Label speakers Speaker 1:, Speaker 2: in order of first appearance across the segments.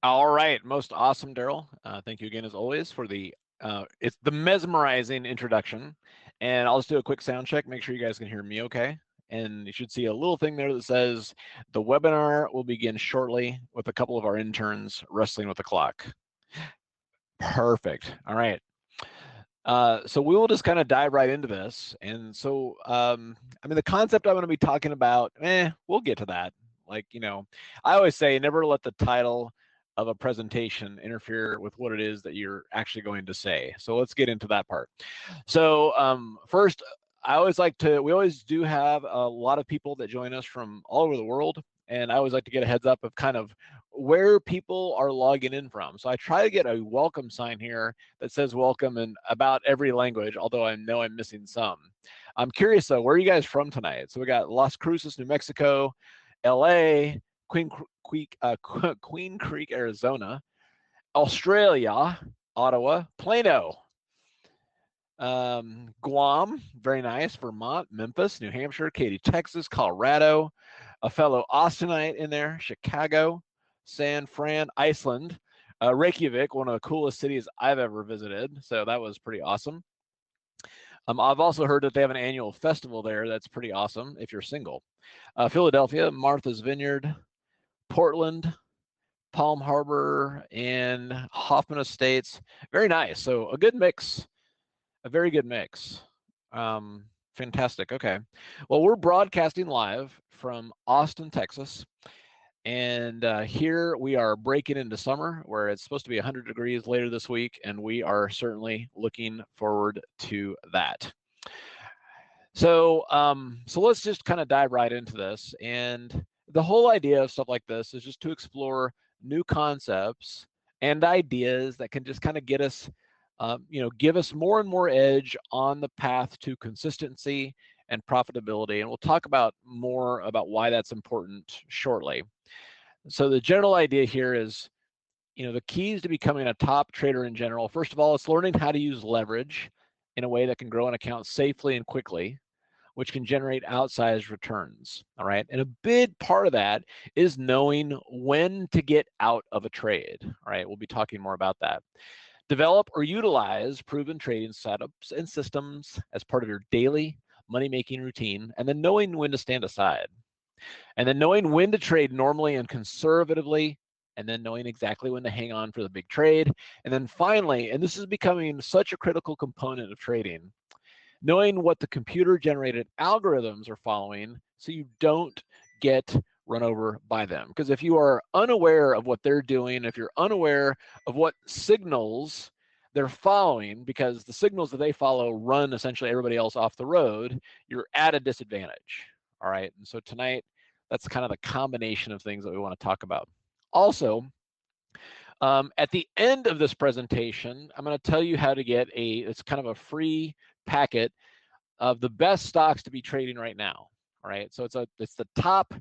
Speaker 1: All right, most awesome, Darrell. Thank you again, as always, for it's the mesmerizing introduction. And I'll just do a quick sound check, make sure you guys can hear me okay. And you should see a little thing there that says the webinar will begin shortly with a couple of our interns wrestling with the clock. Perfect. All right. So we will just kind of dive right into this. And so, I mean, the concept I'm going to be talking about, we'll get to that. Like, I always say never let the title of a presentation interfere with what it is that you're actually going to say. So let's get into that part. So first, we always do have a lot of people that join us from all over the world. And I always like to get a heads up of kind of where people are logging in from. So I try to get a welcome sign here that says welcome in about every language, although I know I'm missing some. I'm curious though, where are you guys from tonight? So we got Las Cruces, New Mexico, LA, Queen Creek, Arizona, Australia, Ottawa, Plano, Guam, very nice, Vermont, Memphis, New Hampshire, Katy, Texas, Colorado, a fellow Austinite in there, Chicago, San Fran, Iceland, Reykjavik, one of the coolest cities I've ever visited. So that was pretty awesome. I've also heard that they have an annual festival there. That's pretty awesome if you're single. Philadelphia, Martha's Vineyard, Portland, Palm Harbor, and Hoffman Estates. Very nice. So a good mix, a very good mix. Fantastic. Okay. Well, we're broadcasting live from Austin, Texas. And here we are breaking into summer where it's supposed to be 100 degrees later this week. And we are certainly looking forward to that. So, so let's just kind of dive right into this. And the whole idea of stuff like this is just to explore new concepts and ideas that can just kind of get us, give us more and more edge on the path to consistency and profitability. And we'll talk about more about why that's important shortly. So the general idea here is, the keys to becoming a top trader in general. First of all, it's learning how to use leverage in a way that can grow an account safely and quickly, which can generate outsized returns. All right. And a big part of that is knowing when to get out of a trade. All right. We'll be talking more about that. Develop or utilize proven trading setups and systems as part of your daily money-making routine, and then knowing when to stand aside. And then knowing when to trade normally and conservatively, and then knowing exactly when to hang on for the big trade. And then finally, and this is becoming such a critical component of trading, knowing what the computer-generated algorithms are following so you don't get run over by them. Because if you are unaware of what they're doing, if you're unaware of what signals they're following, because the signals that they follow run essentially everybody else off the road, you're at a disadvantage. All right. And so tonight, that's kind of the combination of things that we want to talk about. Also, at the end of this presentation, I'm going to tell you how to get it's kind of a free packet of the best stocks to be trading right now. All right. So it's the top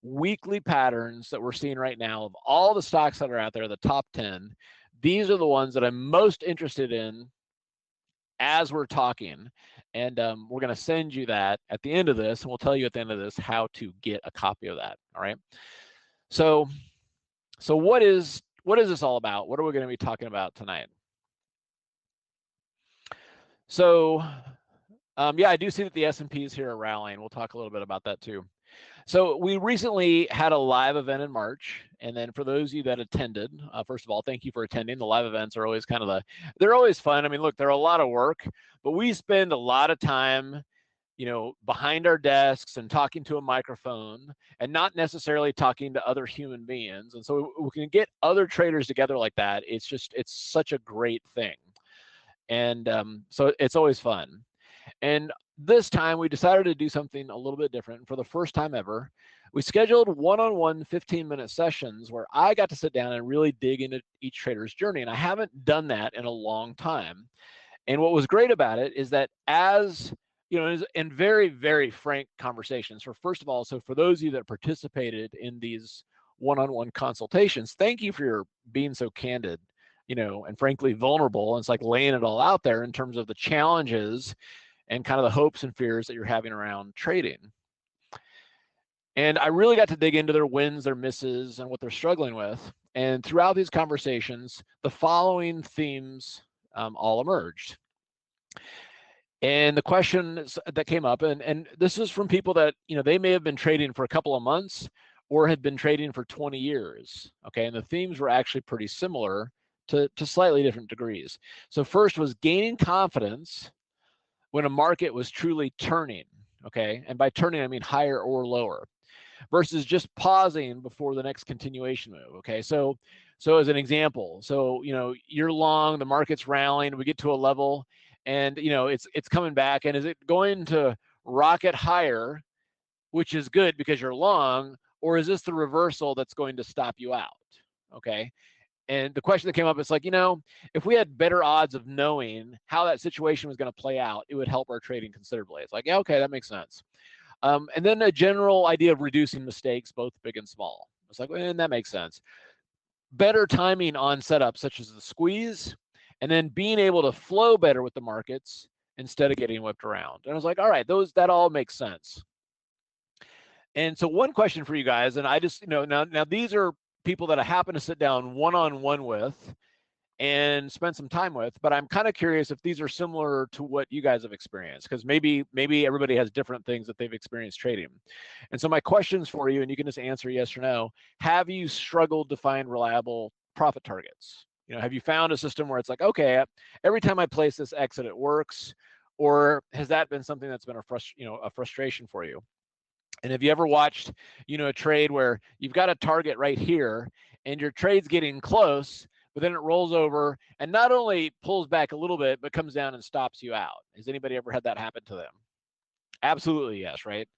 Speaker 1: weekly patterns that we're seeing right now of all the stocks that are out there, the top 10. These are the ones that I'm most interested in as we're talking. And we're going to send you that at the end of this, and we'll tell you at the end of this how to get a copy of that. All right. So what is this all about? What are we going to be talking about tonight? So, yeah, I do see that the S&Ps here are rallying. We'll talk a little bit about that too. So we recently had a live event in March. And then for those of you that attended, first of all, thank you for attending. The live events are always they're always fun. I mean, look, they're a lot of work, but we spend a lot of time, behind our desks and talking to a microphone and not necessarily talking to other human beings. And so we can get other traders together like that. It's such a great thing. And so it's always fun. And this time we decided to do something a little bit different. For the first time ever, we scheduled one-on-one 15-minute sessions where I got to sit down and really dig into each trader's journey. And I haven't done that in a long time. And what was great about it is that as in very, very frank conversations. First of all, so for those of you that participated in these one-on-one consultations, thank you for your being so candid, and frankly vulnerable. And it's like laying it all out there in terms of the challenges and kind of the hopes and fears that you're having around trading. And I really got to dig into their wins, their misses, and what they're struggling with. And throughout these conversations, the following themes all emerged. And the questions that came up, and this is from people that, they may have been trading for a couple of months or had been trading for 20 years. Okay. And the themes were actually pretty similar to slightly different degrees. So first was gaining confidence when a market was truly turning. Okay. And by turning, I mean higher or lower, versus just pausing before the next continuation move. Okay. So as an example, so, you're long, the market's rallying, we get to a level and, it's coming back, and is it going to rocket higher, which is good because you're long, or is this the reversal that's going to stop you out? Okay. And the question that came up is like, if we had better odds of knowing how that situation was going to play out, it would help our trading considerably. It's like, yeah, okay, that makes sense. And then a general idea of reducing mistakes, both big and small. It's like, and that makes sense. Better timing on setups such as the squeeze, and then being able to flow better with the markets instead of getting whipped around. And I was like, all right, that all makes sense. And so one question for you guys, and I just, now these are people that I happen to sit down one-on-one with and spend some time with, but I'm kind of curious if these are similar to what you guys have experienced, because maybe everybody has different things that they've experienced trading. And so my questions for you, and you can just answer yes or no: have you struggled to find reliable profit targets? Have you found a system where it's like, okay, every time I place this exit, it works? Or has that been something that's been a frustration for you? And have you ever watched, a trade where you've got a target right here and your trade's getting close, but then it rolls over and not only pulls back a little bit, but comes down and stops you out? Has anybody ever had that happen to them? Absolutely yes, right?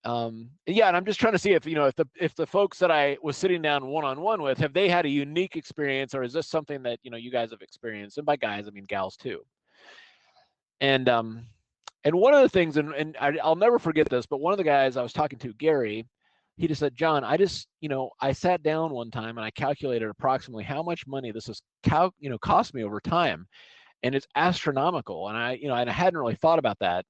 Speaker 1: Yeah, and I'm just trying to see if the folks that I was sitting down one-on-one with, have they had a unique experience, or is this something that you guys have experienced? And by guys, I mean gals too. And one of the things, and I'll never forget this, but one of the guys I was talking to, Gary, he just said, John, I sat down one time and I calculated approximately how much money this has cost me over time, and it's astronomical. And I hadn't really thought about that.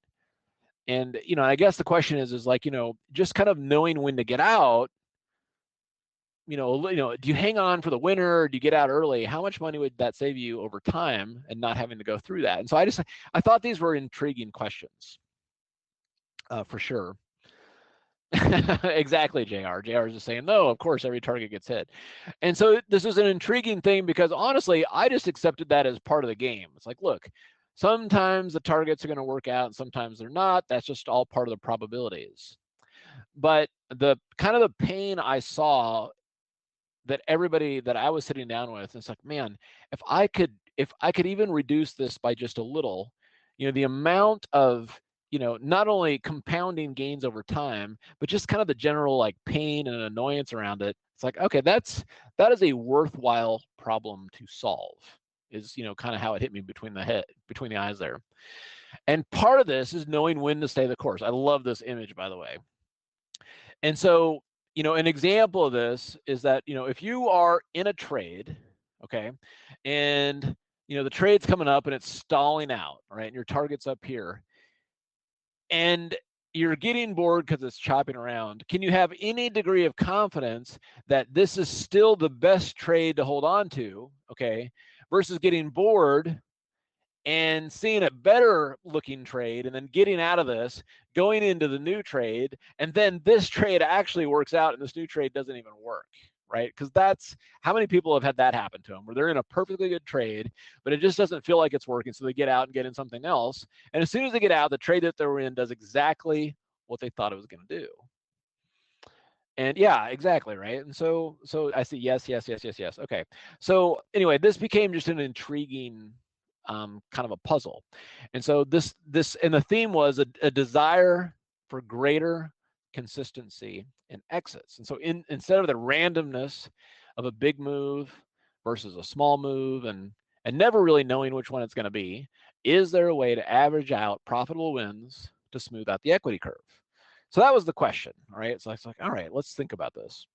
Speaker 1: And I guess the question is like, just kind of knowing when to get out. Do you hang on for the winter, or do you get out early? How much money would that save you over time and not having to go through that? And so I thought these were intriguing questions, for sure. Exactly, JR. JR is just saying, no, of course, every target gets hit. And so this is an intriguing thing, because honestly, I just accepted that as part of the game. It's like, look, sometimes the targets are going to work out and sometimes they're not. That's just all part of the probabilities. But the kind of the pain I saw that everybody that I was sitting down with, it's like, man, if I could even reduce this by just a little, the amount of, not only compounding gains over time, but just kind of the general like pain and annoyance around it. It's like, okay, that is a worthwhile problem to solve, is, kind of how it hit me between the eyes there. And part of this is knowing when to stay the course. I love this image, by the way. And so, an example of this is that, if you are in a trade, okay, and, the trade's coming up and it's stalling out, right, and your target's up here, and you're getting bored because it's chopping around, can you have any degree of confidence that this is still the best trade to hold on to, okay, versus getting bored and seeing a better looking trade and then getting out of this, going into the new trade, and then this trade actually works out and this new trade doesn't even work, right? Because that's how many people have had that happen to them, where they're in a perfectly good trade, but it just doesn't feel like it's working, so they get out and get in something else. And as soon as they get out, the trade that they were in does exactly what they thought it was going to do. And yeah, exactly, right? And so I see yes. Okay. So anyway, this became just an intriguing kind of a puzzle. And so this and the theme was a desire for greater consistency in exits. And so instead of the randomness of a big move versus a small move, and never really knowing which one it's going to be, is there a way to average out profitable wins to smooth out the equity curve? So that was the question, all right? So it's like, all right, let's think about this.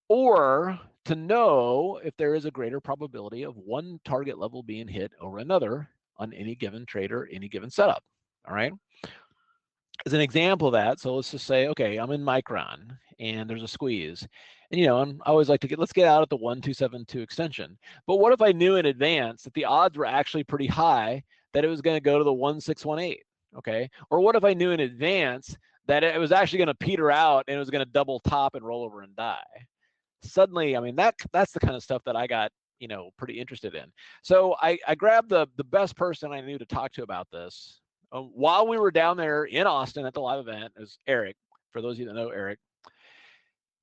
Speaker 1: Or to know if there is a greater probability of one target level being hit over another on any given trade or any given setup, all right? as an example of that, so let's just say, okay, I'm in Micron and there's a squeeze. And, you know, and I always like to let's get out at the 1272 extension. But what if I knew in advance that the odds were actually pretty high that it was going to go to the 1618? Okay. Or what if I knew in advance that it was actually going to peter out and it was going to double top and roll over and die? Suddenly, I mean, that's the kind of stuff that I got, you know, pretty interested in. So I grabbed the best person I knew to talk to about this. While we were down there in Austin at the live event, is Eric. For those of you that know Eric,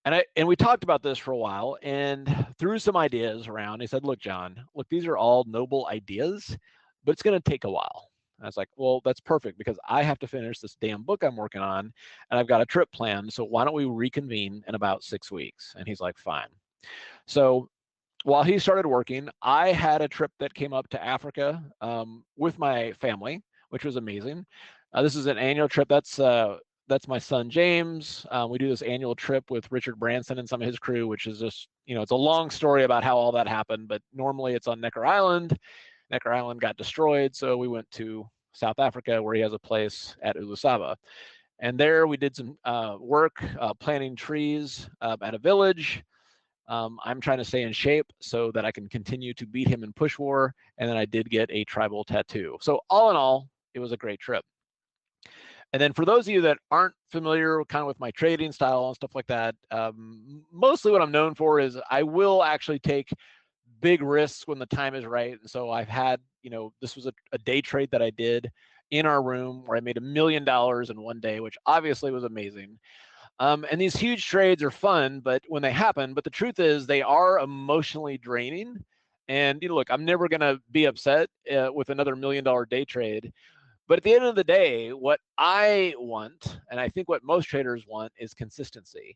Speaker 1: and we talked about this for a while and threw some ideas around. He said, "Look, John, look, these are all noble ideas, but it's going to take a while." And I was like, "Well, that's perfect because I have to finish this damn book I'm working on, and I've got a trip planned. So why don't we reconvene in about 6 weeks?" And he's like, "Fine." So while he started working, I had a trip that came up to Africa with my family, which was amazing. This is an annual trip. That's my son James. We do this annual trip with Richard Branson and some of his crew, which is just, you know, it's a long story about how all that happened. But normally it's on Necker Island. Necker Island got destroyed, so we went to South Africa where he has a place at Ulusaba. And there we did some work planting trees at a village. I'm trying to stay in shape so that I can continue to beat him in push war. And then I did get a tribal tattoo. So all in all, it was a great trip. And then for those of you that aren't familiar kind of with my trading style and stuff like that, mostly what I'm known for is I will actually take big risks when the time is right. And so I've had, you know, this was a day trade that I did in our room where I made $1 million in one day, which obviously was amazing. And these huge trades are fun, but when they happen, but the truth is they are emotionally draining. And you know, look, I'm never going to be upset with another $1 million day trade. But at the end of the day, what I want, and I think what most traders want, is consistency.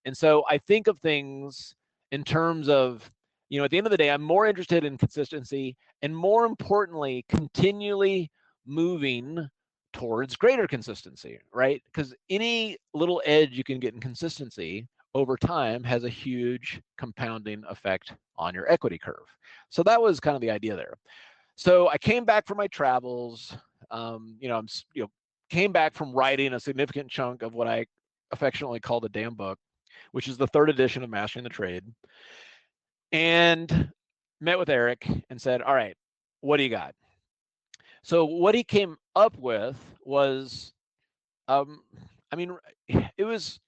Speaker 1: And so I think of things in terms of, you know, at the end of the day, I'm more interested in consistency and more importantly, continually moving towards greater consistency, right? Because any little edge you can get in consistency over time has a huge compounding effect on your equity curve. So that was kind of the idea there. So I came back from my travels. You know, came back from writing a significant chunk of what I affectionately call the damn book, which is the 3rd edition of Mastering the Trade, and met with Eric and said, "All right, what do you got?" So what he came up with was, I mean, it was,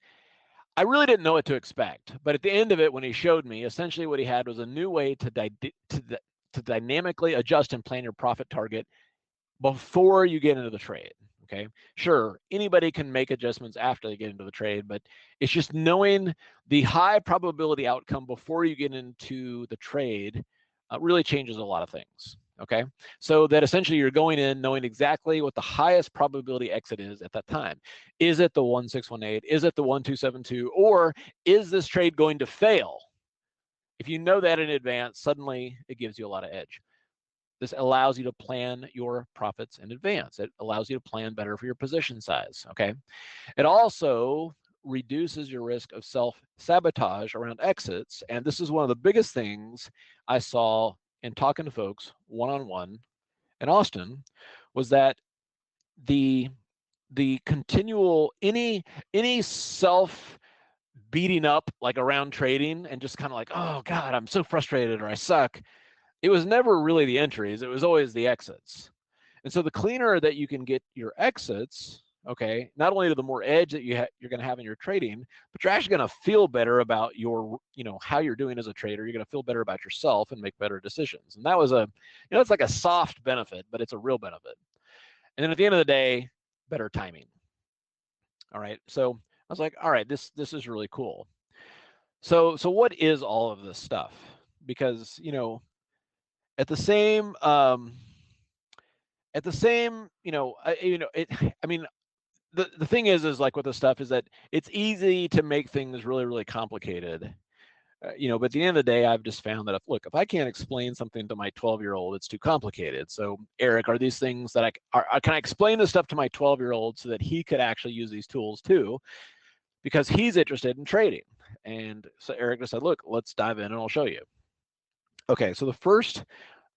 Speaker 1: I really didn't know what to expect. But at the end of it, when he showed me, essentially what he had was a new way to dynamically adjust and plan your profit target before you get into the trade. Okay, sure, anybody can make adjustments after they get into the trade, but it's just knowing the high probability outcome before you get into the trade really changes a lot of things. Okay, so that essentially you're going in knowing exactly what the highest probability exit is at that time. Is it the 1618? Is it the 1272? Or is this trade going to fail? If you know that in advance, suddenly it gives you a lot of edge. This allows you to plan your profits in advance. It allows you to plan better for your position size, okay? It also reduces your risk of self-sabotage around exits, and this is one of the biggest things I saw in talking to folks one-on-one in Austin, was that the continual, any self beating up like around trading and just kind of like, oh God, I'm so frustrated or I suck. It was never really the entries, it was always the exits. And so the cleaner that you can get your exits, okay, not only the more edge that you're going to have in your trading, but you're actually going to feel better about your, you know, how you're doing as a trader. You're going to feel better about yourself and make better decisions. And that was a, you know, it's like a soft benefit, but it's a real benefit. And then at the end of the day, better timing. All right. So I was like, all right, this is really cool. So what is all of this stuff? Because, you know, at the same, you know, I mean, the thing is like with this stuff is that it's easy to make things really, really complicated. You know, but at the end of the day, I've just found that if I can't explain something to my 12-year-old, it's too complicated. So Eric, are these things that can I explain this stuff to my 12-year-old so that he could actually use these tools too? Because he's interested in trading. And so Eric just said, look, let's dive in and I'll show you. Okay, so the first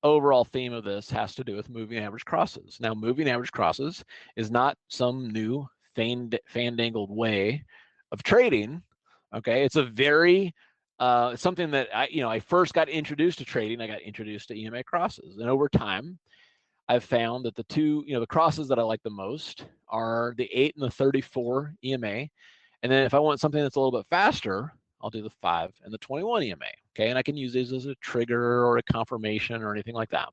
Speaker 1: overall theme of this has to do with moving average crosses. Now, moving average crosses is not some new fandangled way of trading. Okay, it's a very something that I first got introduced to trading. I got introduced to EMA crosses, and over time, I've found that the crosses that I like the most are the 8 and the 34 EMA, and then if I want something that's a little bit faster, I'll do the 5 and the 21 EMA. Okay, and I can use these as a trigger or a confirmation or anything like that.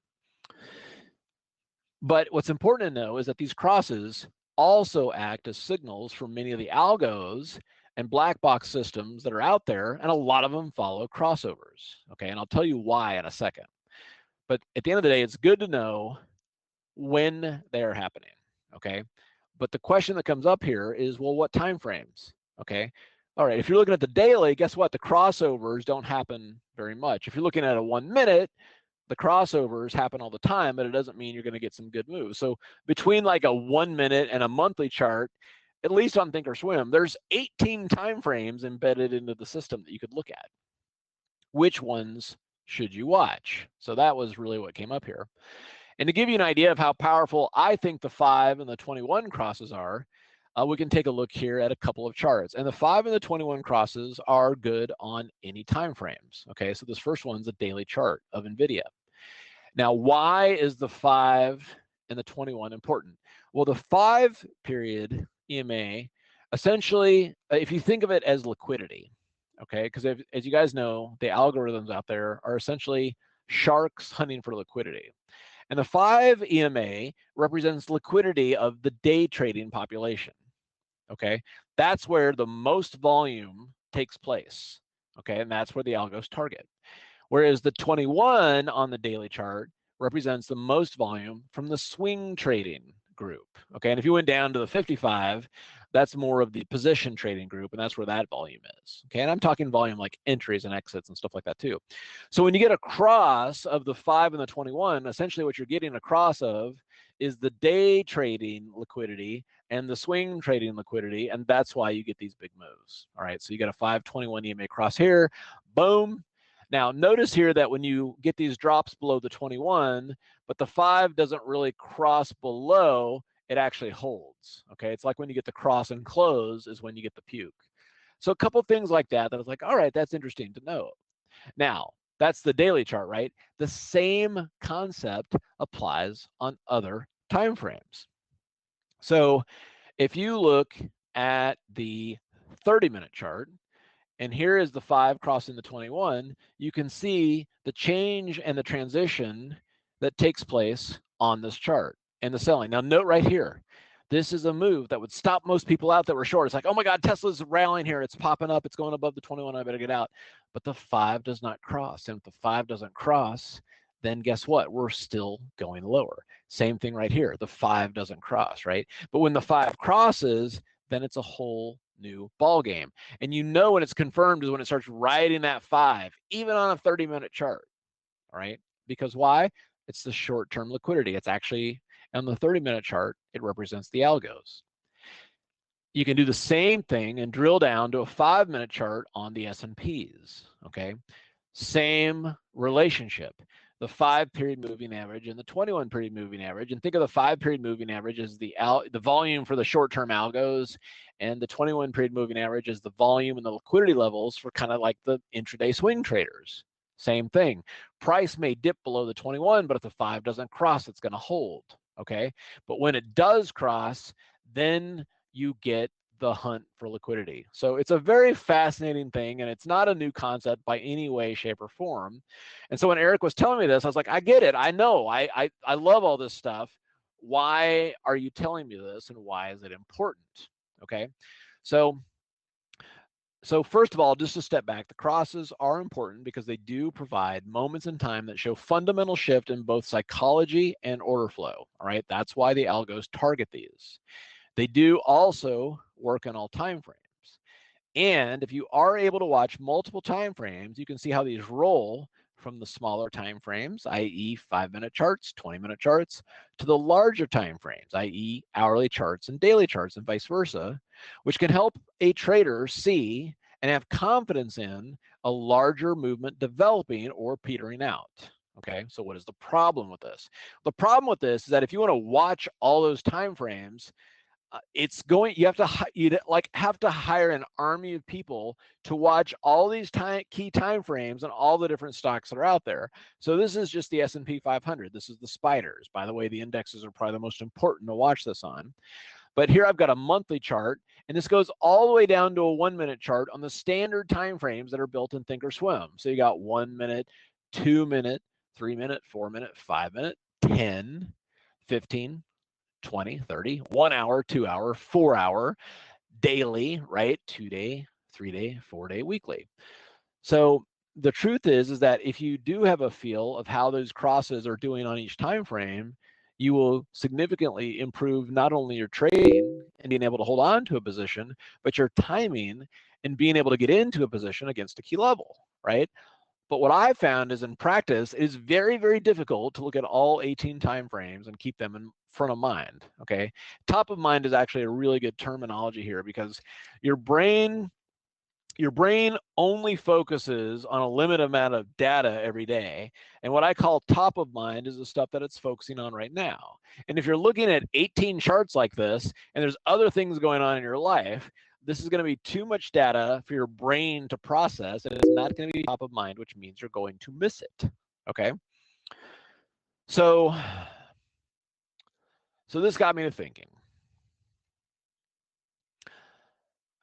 Speaker 1: But what's important to know is that these crosses also act as signals for many of the algos and black box systems that are out there, and a lot of them follow crossovers. Okay, and I'll tell you why in a second. But at the end of the day, it's good to know when they're happening. Okay, but the question that comes up here is, well, what time frames? Okay, all right, if you're looking at the daily, guess what? The crossovers don't happen very much. If you're looking at a 1 minute, the crossovers happen all the time, but it doesn't mean you're going to get some good moves. So between like a 1 minute and a monthly chart, at least on Thinkorswim, there's 18 time frames embedded into the system that you could look at. Which ones should you watch? So that was really what came up here. And to give you an idea of how powerful I think the 5 and the 21 crosses are, we can take a look here at a couple of charts. And the 5 and the 21 crosses are good on any time frames. Okay, so this first one's a daily chart of NVIDIA. Now, why is the 5 and the 21 important? Well, the 5 period EMA, essentially, if you think of it as liquidity, okay, because as you guys know, the algorithms out there are essentially sharks hunting for liquidity. And the 5 EMA represents liquidity of the day trading population. Okay, that's where the most volume takes place. Okay, and that's where the algos target. Whereas the 21 on the daily chart represents the most volume from the swing trading group. Okay, and if you went down to the 55, that's more of the position trading group, and that's where that volume is. Okay, and I'm talking volume like entries and exits and stuff like that too. So when you get a cross of the 5 and the 21, essentially what you're getting across of is the day trading liquidity and the swing trading liquidity, and that's why you get these big moves. All right, so you got a 521 EMA cross here, boom. Now, notice here that when you get these drops below the 21, but the 5 doesn't really cross below, it actually holds. Okay, it's like when you get the cross and close is when you get the puke. So a couple things like that I was like, all right, that's interesting to know. Now, that's the daily chart, right? The same concept applies on other time frames. So if you look at the 30-minute chart, and here is the 5 crossing the 21, you can see the change and the transition that takes place on this chart and the selling. Now note right here, this is a move that would stop most people out that were short. It's like, oh my God, Tesla's rallying here. It's popping up. It's going above the 21. I better get out. But the 5 does not cross. And if the 5 doesn't cross, then guess what? We're still going lower. Same thing right here. The 5 doesn't cross, right? But when the 5 crosses, then it's a whole new ball game. And you know when it's confirmed is when it starts riding that 5, even on a 30-minute chart. All right? Because why? It's the short-term liquidity. It's actually on the 30-minute chart, it represents the algos. You can do the same thing and drill down to a 5-minute chart on the S&Ps, okay? Same relationship. The 5-period moving average and the 21-period moving average. And think of the 5-period moving average as the volume for the short-term algos, and the 21-period moving average is the volume and the liquidity levels for kind of like the intraday swing traders. Same thing. Price may dip below the 21, but if the 5 doesn't cross, it's going to hold, okay? But when it does cross, then you get the hunt for liquidity. So it's a very fascinating thing, and it's not a new concept by any way, shape, or form. And so when Eric was telling me this, I was like, I get it. I know. I love all this stuff. Why are you telling me this, and why is it important? Okay. So first of all, just to step back, the crosses are important because they do provide moments in time that show fundamental shift in both psychology and order flow. All right. That's why the algos target these. They do also work on all time frames. And if you are able to watch multiple time frames, you can see how these roll from the smaller time frames, i.e. 5-minute charts, 20-minute charts, to the larger time frames, i.e. hourly charts and daily charts, and vice versa, which can help a trader see and have confidence in a larger movement developing or petering out. Okay, so what is the problem with this? The problem with this is that if you want to watch all those time frames, you have to hire an army of people to watch all these key time frames and all the different stocks that are out there. So this is just the S&P 500. This is the spiders. By the way, the indexes are probably the most important to watch this on. But here I've got a monthly chart, and this goes all the way down to a 1 minute chart on the standard time frames that are built in Thinkorswim. So you got 1 minute, 2 minute, 3 minute, 4 minute, 5 minute, 10, 15, 20, 30, 1 hour, 2 hour, 4 hour, daily, right? 2 day, 3 day, 4 day, weekly. So the truth is that if you do have a feel of how those crosses are doing on each time frame, you will significantly improve not only your trading and being able to hold on to a position, but your timing and being able to get into a position against a key level, right? But what I've found is in practice, it is very, very difficult to look at all 18 time frames and keep them in front of mind, okay? Top of mind is actually a really good terminology here because your brain only focuses on a limited amount of data every day. And what I call top of mind is the stuff that it's focusing on right now. And if you're looking at 18 charts like this, and there's other things going on in your life, this is going to be too much data for your brain to process, and it's not going to be top of mind, which means you're going to miss it, okay? So this got me to thinking.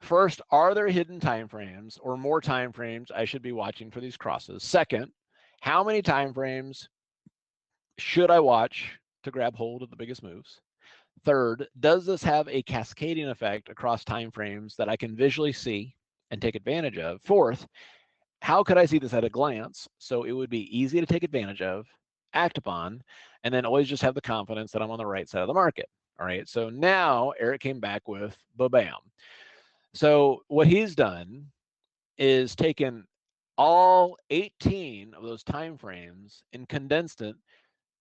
Speaker 1: First, are there hidden time frames or more time frames I should be watching for these crosses? Second, how many time frames should I watch to grab hold of the biggest moves? Third, does this have a cascading effect across time frames that I can visually see and take advantage of? Fourth, how could I see this at a glance so it would be easy to take advantage of, act upon, and then always just have the confidence that I'm on the right side of the market? All right, so now Eric came back with ba-bam. So what he's done is taken all 18 of those time frames and condensed it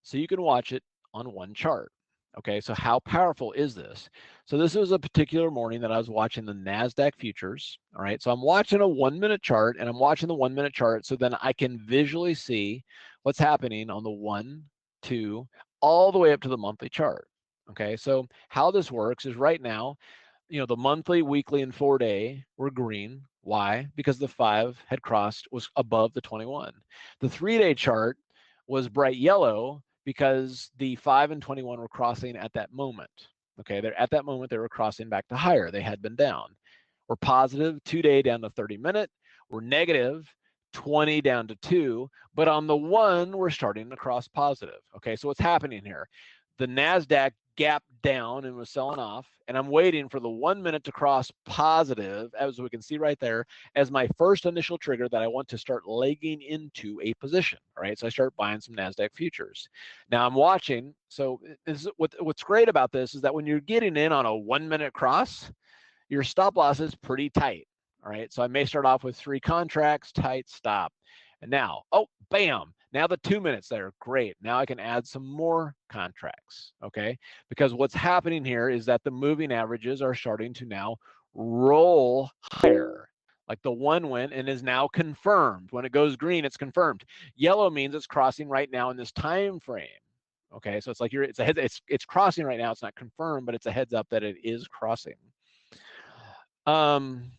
Speaker 1: so you can watch it on one chart. Okay, so how powerful is this? So this was a particular morning that I was watching the NASDAQ futures. All right, so I'm watching a 1 minute chart, and I'm watching the 1 minute chart so then I can visually see what's happening on the 1, 2, all the way up to the monthly chart. Okay, so how this works is right now, the monthly, weekly, and 4 day were green. Why? Because the 5 had crossed, was above the 21. The 3 day chart was bright yellow because the 5 and 21 were crossing at that moment. Okay, at that moment, they were crossing back to higher. They had been down. We're positive 2 day down to 30 minute. We're negative 20 down to 2. But on the 1, we're starting to cross positive. Okay, so what's happening here? The NASDAQ gapped down and was selling off, and I'm waiting for the 1 minute to cross positive, as we can see right there, as my first initial trigger that I want to start legging into a position. All right, so I start buying some NASDAQ futures. Now I'm watching. So this is what's great about this is that when you're getting in on a 1 minute cross, your stop loss is pretty tight. All right, so I may start off with 3 contracts, tight stop. And now, oh, bam, now the 2 minutes there, great. Now I can add some more contracts, okay? Because what's happening here is that the moving averages are starting to now roll higher. Like the 1 went and is now confirmed. When it goes green, it's confirmed. Yellow means it's crossing right now in this time frame. Okay, so it's like it's crossing right now. It's not confirmed, but it's a heads up that it is crossing. And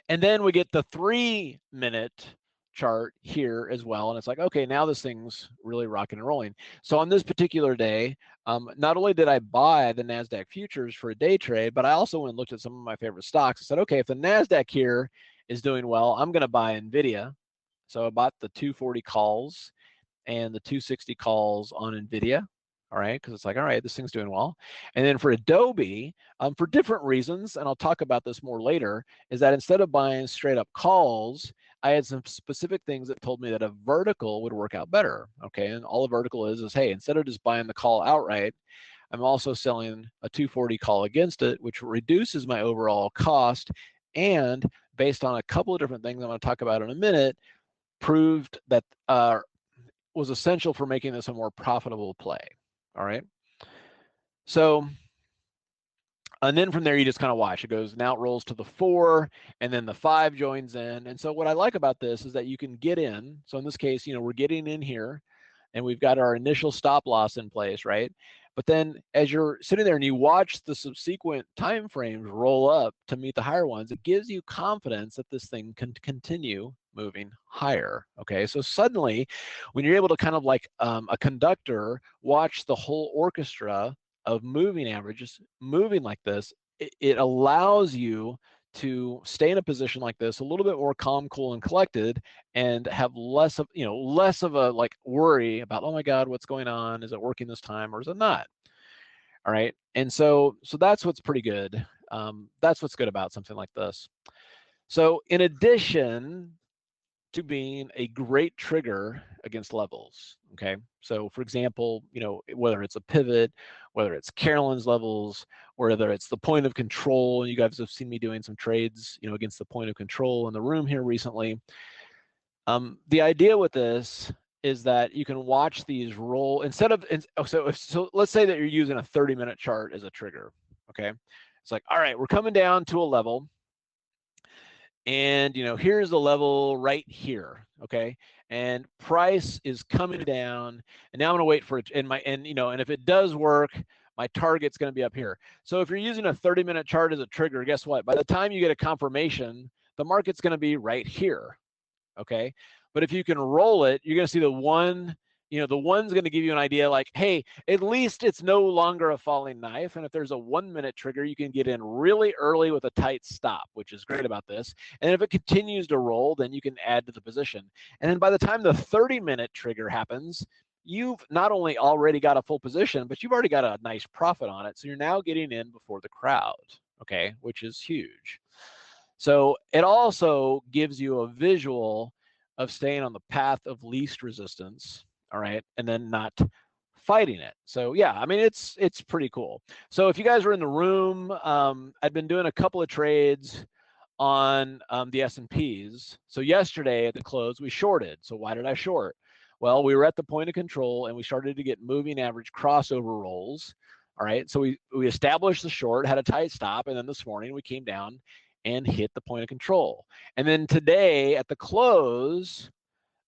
Speaker 1: then we get the 3 minute chart here as well, and it's like, okay, now this thing's really rocking and rolling. So on this particular day, not only did I buy the NASDAQ futures for a day trade, but I also went and looked at some of my favorite stocks. I said, okay, if the NASDAQ here is doing well, I'm going to buy NVIDIA. So I bought the 240 calls and the 260 calls on NVIDIA. All right, because it's like, all right, this thing's doing well. And then for Adobe, for different reasons, and I'll talk about this more later, is that instead of buying straight up calls, I had some specific things that told me that a vertical would work out better. Okay, and all a vertical is hey, instead of just buying the call outright, I'm also selling a 240 call against it, which reduces my overall cost, and based on a couple of different things I'm going to talk about in a minute, proved that was essential for making this a more profitable play. All right. So, and then from there, you just kind of watch. It goes, now it rolls to the 4, and then the 5 joins in. And so what I like about this is that you can get in. So in this case, we're getting in here, and we've got our initial stop loss in place, right? But then as you're sitting there and you watch the subsequent time frames roll up to meet the higher ones, it gives you confidence that this thing can continue moving higher. Okay, so suddenly when you're able to kind of like a conductor watch the whole orchestra of moving averages moving like this, it allows you to stay in a position like this a little bit more calm, cool, and collected, and have less of a like worry about, oh my God, what's going on? Is it working this time or is it not? All right, and so that's what's pretty good. That's what's good about something like this. So in addition to being a great trigger against levels, okay? So for example, whether it's a pivot, whether it's Carolyn's levels, whether it's the point of control, you guys have seen me doing some trades, against the point of control in the room here recently. The idea with this is that you can watch these roll so let's say that you're using a 30-minute chart as a trigger, okay? It's like, all right, we're coming down to a level, and here's the level right here, okay, and price is coming down, and now I'm going to wait for it, and if it does work, my target's going to be up here. So if you're using a 30-minute chart as a trigger, guess what? By the time you get a confirmation, the market's going to be right here, okay? But if you can roll it, you're going to see the one, the one's going to give you an idea like, hey, at least it's no longer a falling knife. And if there's a 1-minute trigger, you can get in really early with a tight stop, which is great about this. And if it continues to roll, then you can add to the position. And then by the time the 30-minute trigger happens, you've not only already got a full position, but you've already got a nice profit on it. So you're now getting in before the crowd, okay, which is huge. So it also gives you a visual of staying on the path of least resistance, all right, and then not fighting it. So yeah, I mean, it's pretty cool. So if you guys were in the room, I'd been doing a couple of trades on the S&Ps. So yesterday at the close, we shorted. So why did I short? Well, we were at the point of control and we started to get moving average crossover rolls. All right, so we established the short, had a tight stop, and then this morning we came down and hit the point of control. And then today at the close,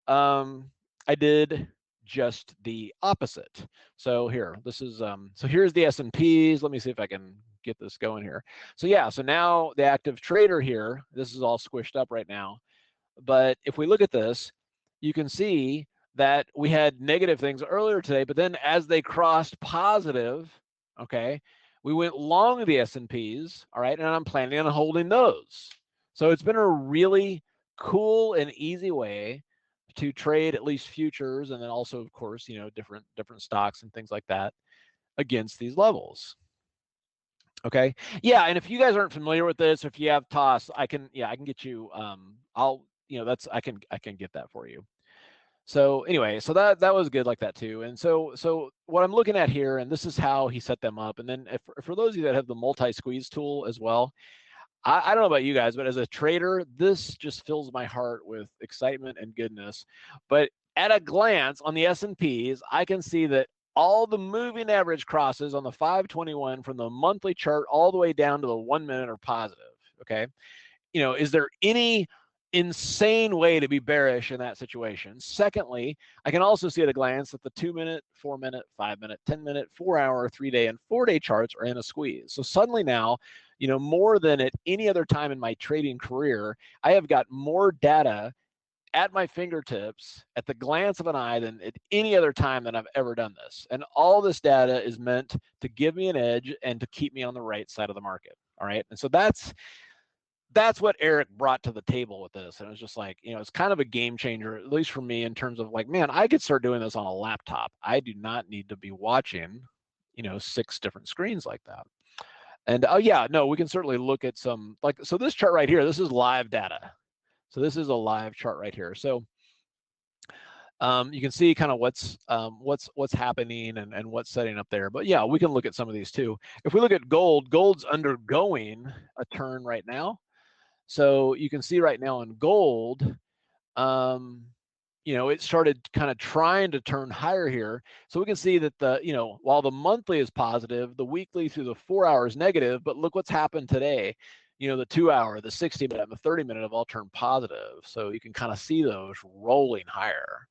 Speaker 1: I did just the opposite. So here, this is, so here's the S&Ps. Let me see if I can get this going here. So yeah, so now the active trader here, this is all squished up right now. But if we look at this, you can see that we had negative things earlier today, but then as they crossed positive, okay, we went long the S&Ps, all right, and I'm planning on holding those. So it's been a really cool and easy way to trade at least futures, and then also, of course, different stocks and things like that against these levels. Okay, yeah, and if you guys aren't familiar with this, if you have TOS, I can get you. I can get that for you. So anyway, so that was good like that too. And so what I'm looking at here, and this is how he set them up. And then for those of you that have the multi-squeeze tool as well, I don't know about you guys, but as a trader, this just fills my heart with excitement and goodness. But at a glance on the S&Ps, I can see that all the moving average crosses on the 521 from the monthly chart all the way down to the 1 minute are positive. Okay, is there any insane way to be bearish in that situation? Secondly, I can also see at a glance that the 2-minute, 4-minute, 5-minute, 10-minute, 4-hour, 3-day, and 4-day charts are in a squeeze. So suddenly now, more than at any other time in my trading career, I have got more data at my fingertips at the glance of an eye than at any other time that I've ever done this. And all this data is meant to give me an edge and to keep me on the right side of the market. All right. And so that's what Eric brought to the table with this. And it was just like, it's kind of a game changer, at least for me, in terms of like, man, I could start doing this on a laptop. I do not need to be watching, 6 different screens like that. And oh yeah, no, we can certainly look at some, like, so this chart right here, this is live data. So this is a live chart right here. So you can see kind of what's happening and what's setting up there. But yeah, we can look at some of these too. If we look at gold, gold's undergoing a turn right now. So you can see right now in gold, it started kind of trying to turn higher here. So we can see that while the monthly is positive, the weekly through the 4 hours negative, but look what's happened today. The 2-hour, the 60-minute, and the 30-minute have all turned positive. So you can kind of see those rolling higher.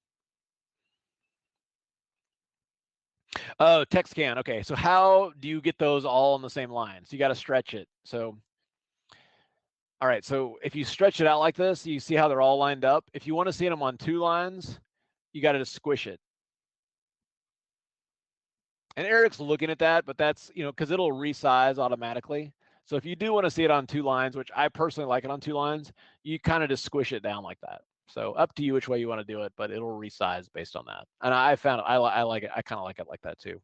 Speaker 1: Oh, text can. Okay, so how do you get those all on the same line? So you got to stretch it. So, all right, so if you stretch it out like this, you see how they're all lined up. If you want to see them on 2 lines, you got to just squish it. And Eric's looking at that, but that's, because it'll resize automatically. So if you do want to see it on 2 lines, which I personally like it on 2 lines, you kind of just squish it down like that. So up to you which way you want to do it, but it'll resize based on that. And I found I like it. I kind of like it like that too.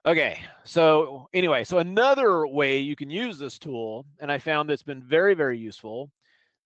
Speaker 1: Okay, so anyway, so another way you can use this tool, and I found that's been very, very useful,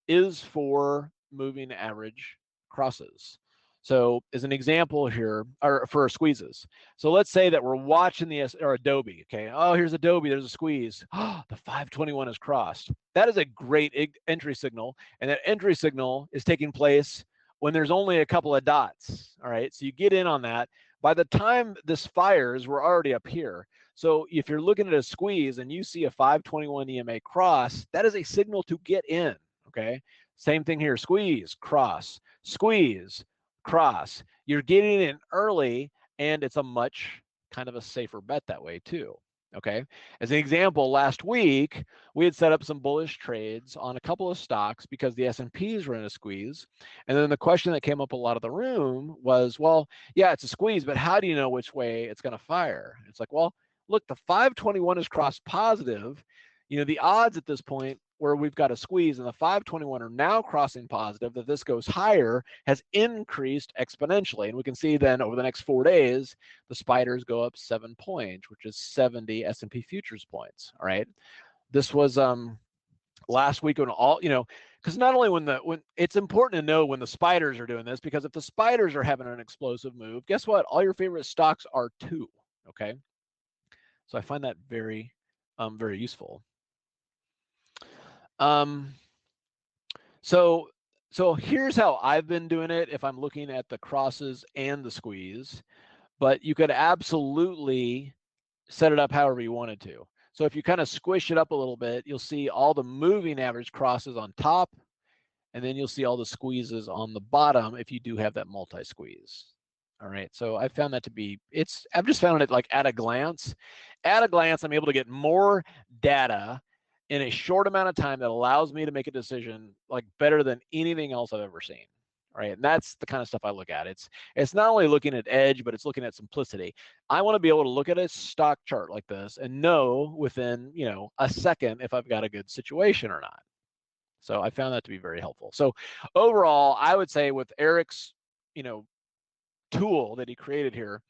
Speaker 1: is for moving average crosses. So as an example here, or for squeezes. So let's say that we're watching the Adobe. Okay. Oh, here's Adobe. There's a squeeze. Oh, the 521 is crossed. That is a great entry signal. And that entry signal is taking place when there's only a couple of dots. All right. So you get in on that. By the time this fires, we're already up here. So if you're looking at a squeeze and you see a 521 EMA cross, that is a signal to get in. Okay. Same thing here. Squeeze, cross, squeeze, cross. You're getting in early, and it's a much kind of a safer bet that way too. Okay. As an example, last week we had set up some bullish trades on a couple of stocks because the S&Ps were in a squeeze. And then the question that came up a lot of the room was, well, yeah, it's a squeeze, but how do you know which way it's going to fire? It's like, well, look, the 521 is crossed positive. The odds at this point where we've got a squeeze and the 521 are now crossing positive that this goes higher has increased exponentially. And we can see then over the next 4 days, the spiders go up 7 points, which is 70 S&P futures points. All right. This was last week when all, because not only when it's important to know when the spiders are doing this, because if the spiders are having an explosive move, guess what? All your favorite stocks are too. Okay. So I find that very, very useful. So here's how I've been doing it if I'm looking at the crosses and the squeeze, but you could absolutely set it up however you wanted to. So if you kind of squish it up a little bit, you'll see all the moving average crosses on top, and then you'll see all the squeezes on the bottom if you do have that multi-squeeze. All right, so I found that to be, I've just found it like at a glance. At a glance, I'm able to get more data in a short amount of time that allows me to make a decision like better than anything else I've ever seen. Right, and that's the kind of stuff I look at. It's not only looking at edge, but it's looking at simplicity. I want to be able to look at a stock chart like this and know within a second if I've got a good situation or not. So I found that to be very helpful. So overall, I would say with Eric's tool that he created here,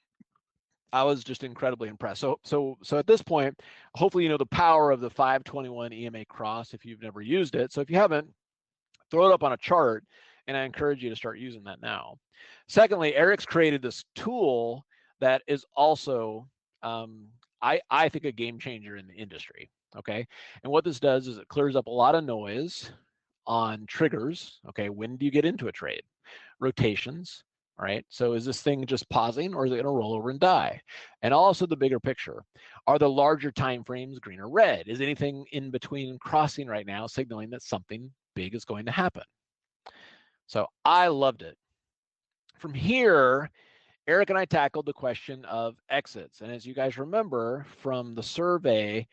Speaker 1: I was just incredibly impressed. So at this point, hopefully you know the power of the 521 EMA cross if you've never used it. So if you haven't, throw it up on a chart, and I encourage you to start using that now. Secondly, Eric's created this tool that is also, I think, a game changer in the industry. Okay, and what this does is it clears up a lot of noise on triggers. Okay, when do you get into a trade? Rotations. All right, so is this thing just pausing, or is it going to roll over and die? And also the bigger picture. Are the larger time frames green or red? Is anything in between crossing right now signaling that something big is going to happen? So I loved it. From here, Eric and I tackled the question of exits. And as you guys remember from the survey,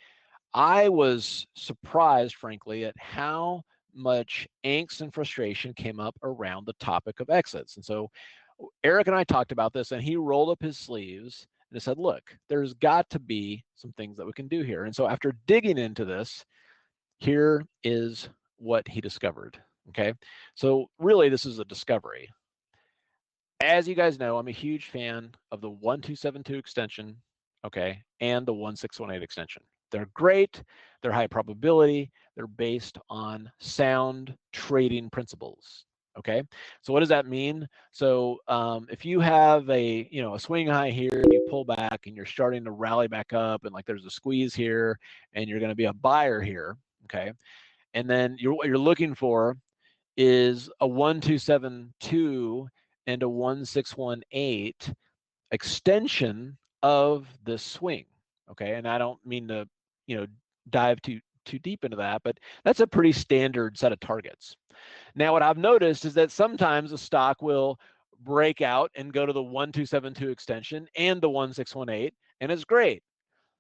Speaker 1: I was surprised, frankly, at how much angst and frustration came up around the topic of exits. And so Eric and I talked about this, and he rolled up his sleeves and said, look, there's got to be some things that we can do here. And so after digging into this, here is what he discovered. Okay, so really this is a discovery. As you guys know, I'm a huge fan of the 1272 extension, okay, and the 1618 extension. They're great, they're high probability, they're based on sound trading principles. Okay, so what does that mean? So if you have a swing high here and you pull back and you're starting to rally back up, and like there's a squeeze here and you're going to be a buyer here, okay, and then what you're looking for is a 1272 and a 1618 extension of this swing. Okay, and I don't mean to dive too deep into that, but that's a pretty standard set of targets. Now what I've noticed is that sometimes a stock will break out and go to the 1272 extension and the 1618, and it's great.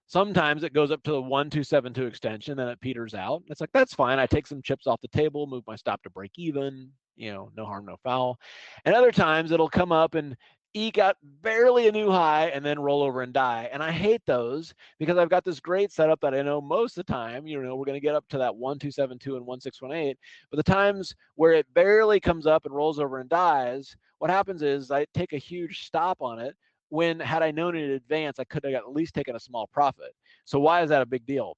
Speaker 1: Sometimes it goes up to the 1272 extension, then it peters out. It's like, that's fine. I take some chips off the table, move my stop to break even, no harm, no foul. And other times it'll come up and eke out barely a new high and then roll over and die. And I hate those because I've got this great setup that I know most of the time, we're going to get up to that 1272 and 1618. But the times where it barely comes up and rolls over and dies, what happens is I take a huge stop on it, when had I known in advance, I could have at least taken a small profit. So why is that a big deal?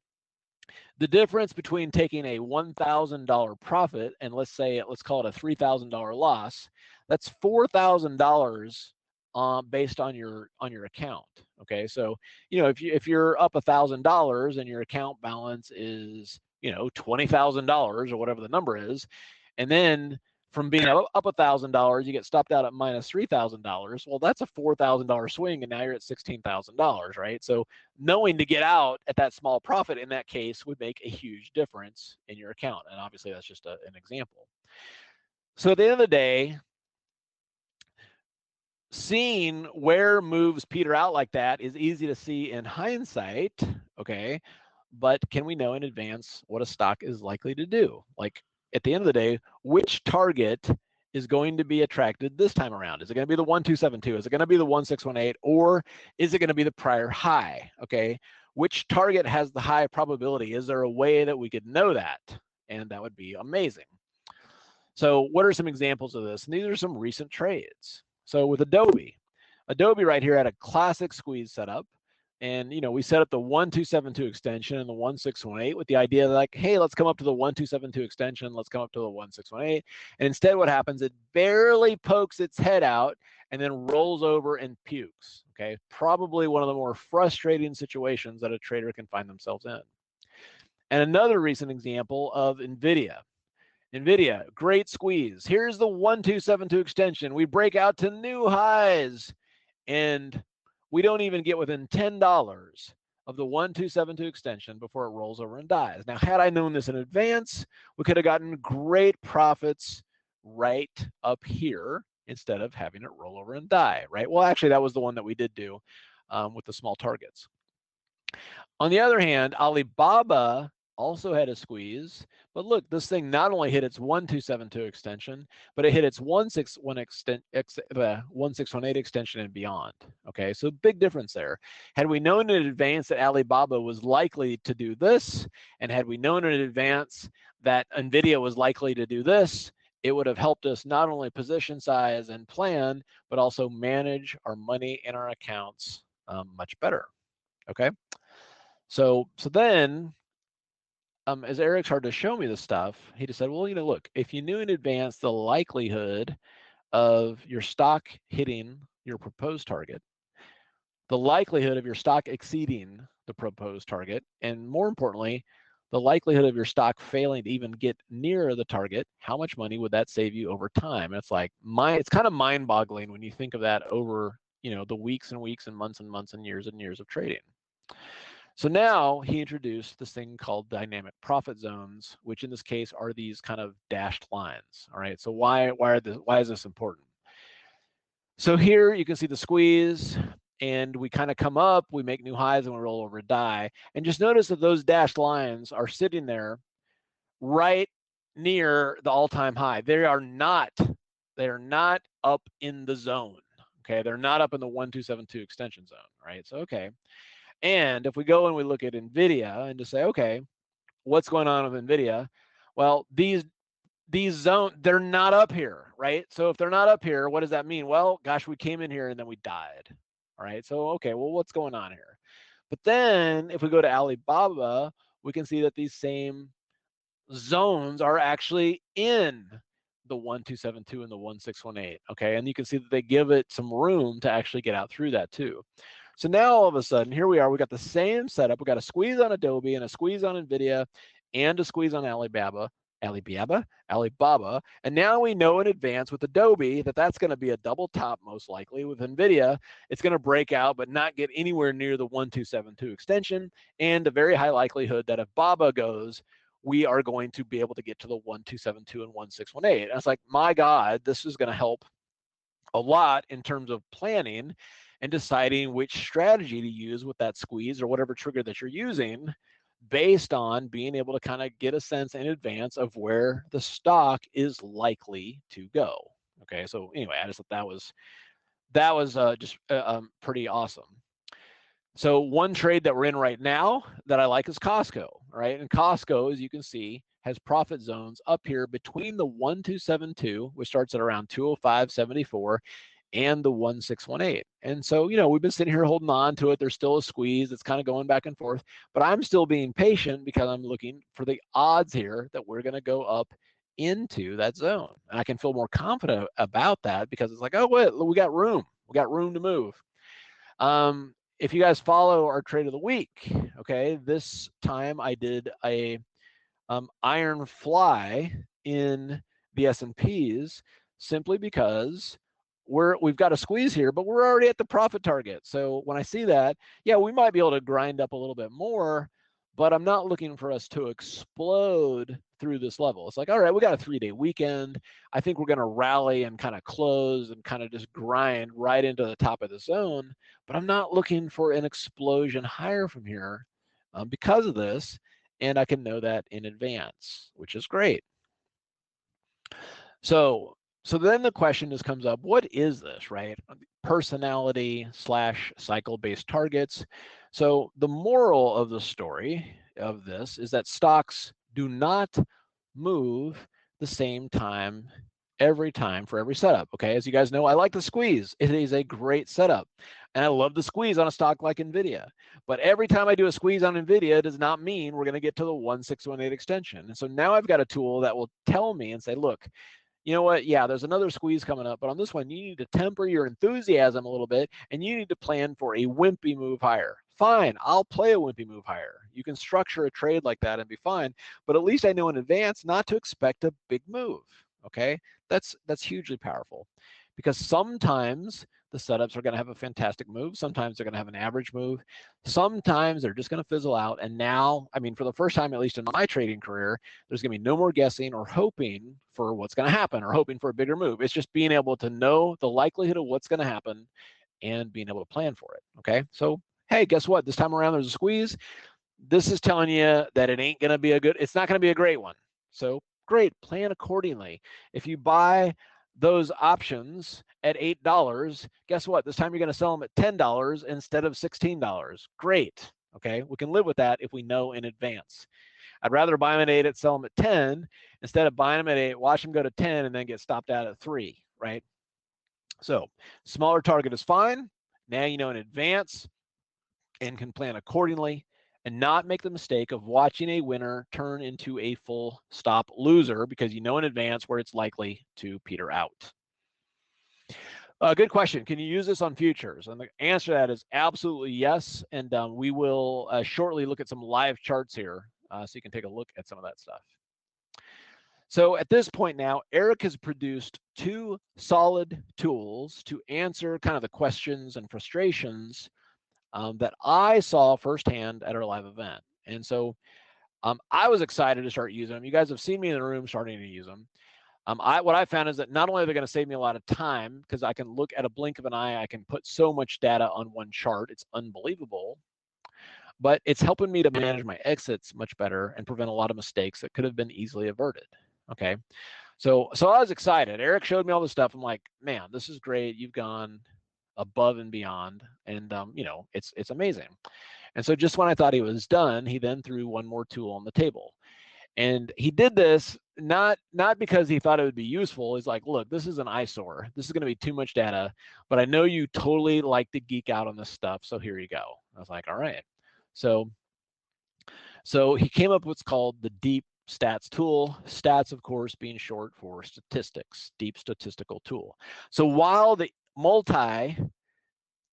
Speaker 1: The difference between taking a $1,000 profit and let's call it a $3,000 loss, that's $4,000 based on your account. Okay, so if you're up $1,000 and your account balance is $20,000 or whatever the number is, and then from being up $1,000, you get stopped out at minus $3,000. Well, that's a $4,000 swing, and now you're at $16,000, right? So knowing to get out at that small profit in that case would make a huge difference in your account. And obviously, that's just an example. So at the end of the day, seeing where moves peter out like that is easy to see in hindsight, okay? But can we know in advance what a stock is likely to do? Like, at the end of the day, which target is going to be attracted this time around? Is it going to be the 1272? Is it going to be the 1618? Or is it going to be the prior high? Okay, which target has the high probability? Is there a way that we could know that? And that would be amazing. So what are some examples of this? And these are some recent trades. So with Adobe right here had a classic squeeze setup. And, we set up the 1272 extension and the 1618 with the idea that, like, hey, let's come up to the 1272 extension. Let's come up to the 1618. And instead what happens, it barely pokes its head out and then rolls over and pukes. Okay, probably one of the more frustrating situations that a trader can find themselves in. And another recent example of NVIDIA, great squeeze. Here's the 1272 extension. We break out to new highs, and we don't even get within $10 of the 1272 extension before it rolls over and dies. Now, had I known this in advance, we could have gotten great profits right up here instead of having it roll over and die, right? Well, actually, that was the one that we did do with the small targets. On the other hand, Alibaba also had a squeeze, but look, this thing not only hit its 1272 extension, but it hit its 1618 extension and beyond. Okay, so big difference there. Had we known in advance that Alibaba was likely to do this, and had we known in advance that NVIDIA was likely to do this, it would have helped us not only position size and plan, but also manage our money in our accounts much better. Okay, so then, as Eric started to show me this stuff, he just said, well, look, if you knew in advance the likelihood of your stock hitting your proposed target, the likelihood of your stock exceeding the proposed target, and more importantly, the likelihood of your stock failing to even get near the target, how much money would that save you over time? And it's like, it's kind of mind-boggling when you think of that over, the weeks and weeks and months and years of trading. So now he introduced this thing called dynamic profit zones, which in this case are these kind of dashed lines. All right, so why is this important? So here you can see the squeeze, and we kind of come up, we make new highs, and we roll over and die. And just notice that those dashed lines are sitting there right near the all-time high. They are not up in the zone. Okay, they're not up in the 1272 extension zone. Right, so okay. And if we go and we look at NVIDIA and just say, okay, what's going on with NVIDIA? Well, these zones, they're not up here, right? So if they're not up here, what does that mean? Well, gosh, we came in here and then we died. All right, so okay, well, what's going on here? But then if we go to Alibaba, we can see that these same zones are actually in the 1272 and the 1618. Okay, and you can see that they give it some room to actually get out through that too. So now all of a sudden, here we are, we got the same setup. We got a squeeze on Adobe and a squeeze on NVIDIA and a squeeze on Alibaba. And now we know in advance with Adobe that that's going to be a double top most likely. With NVIDIA, it's going to break out but not get anywhere near the 1272 extension, and a very high likelihood that if BABA goes, we are going to be able to get to the 1272 and 1618. And it's like, my God, this is going to help a lot in terms of planning and deciding which strategy to use with that squeeze or whatever trigger that you're using, based on being able to kind of get a sense in advance of where the stock is likely to go. Okay, so anyway, I just thought that was just pretty awesome. So one trade that we're in right now that I like is Costco, right? And Costco, as you can see, has profit zones up here between the 1272, which starts at around 205.74, and the 1618. And so, we've been sitting here holding on to it. There's still a squeeze. It's kind of going back and forth, but I'm still being patient because I'm looking for the odds here that we're going to go up into that zone. And I can feel more confident about that because it's like, oh, wait, we got room. We got room to move. If you guys follow our trade of the week, okay, this time I did a iron fly in the S&Ps simply because we've got a squeeze here, but we're already at the profit target. So when I see that, yeah, we might be able to grind up a little bit more, but I'm not looking for us to explode through this level. It's like, all right, we got a 3-day weekend. I think we're going to rally and kind of close and kind of just grind right into the top of the zone, but I'm not looking for an explosion higher from here because of this, and I can know that in advance, which is great. So then the question just comes up, what is this, right? Personality / cycle-based targets. So the moral of the story of this is that stocks do not move the same time every time for every setup. Okay, as you guys know, I like the squeeze. It is a great setup. And I love the squeeze on a stock like NVIDIA. But every time I do a squeeze on NVIDIA, it does not mean we're going to get to the 1618 extension. And so now I've got a tool that will tell me and say, look, you know what? Yeah, there's another squeeze coming up, but on this one, you need to temper your enthusiasm a little bit, and you need to plan for a wimpy move higher. Fine, I'll play a wimpy move higher. You can structure a trade like that and be fine, but at least I know in advance not to expect a big move. Okay, that's hugely powerful, because sometimes the setups are going to have a fantastic move. Sometimes they're going to have an average move. Sometimes they're just going to fizzle out. And now, I mean, for the first time, at least in my trading career, there's going to be no more guessing or hoping for what's going to happen or hoping for a bigger move. It's just being able to know the likelihood of what's going to happen and being able to plan for it. Okay. So, hey, guess what? This time around, there's a squeeze. This is telling you that it ain't going to be it's not going to be a great one. So, great. Plan accordingly. If you buy those options at $8, guess what? This time you're going to sell them at $10 instead of $16. Great. Okay. We can live with that if we know in advance. I'd rather buy them at 8 and sell them at 10 instead of buying them at 8, watch them go to 10 and then get stopped out at 3, right? So smaller target is fine. Now you know in advance and can plan accordingly and not make the mistake of watching a winner turn into a full stop loser because you know in advance where it's likely to peter out. Good question. Can you use this on futures? And the answer to that is absolutely yes. And we will shortly look at some live charts here so you can take a look at some of that stuff. So at this point now, Eric has produced 2 solid tools to answer kind of the questions and frustrations that I saw firsthand at our live event. And so I was excited to start using them. You guys have seen me in the room starting to use them. What I found is that not only are they going to save me a lot of time because I can look at a blink of an eye, I can put so much data on one chart. It's unbelievable. But it's helping me to manage my exits much better and prevent a lot of mistakes that could have been easily averted. Okay. So I was excited. Eric showed me all this stuff. I'm like, man, this is great. You've gone above and beyond. And, it's amazing. And so just when I thought he was done, he then threw one more tool on the table. And he did this not because he thought it would be useful. He's like, look, this is an eyesore. This is going to be too much data, but I know you totally like to geek out on this stuff. So here you go. I was like, all right. So he came up with what's called the deep stats tool. Stats, of course, being short for statistics, deep statistical tool. So while the multi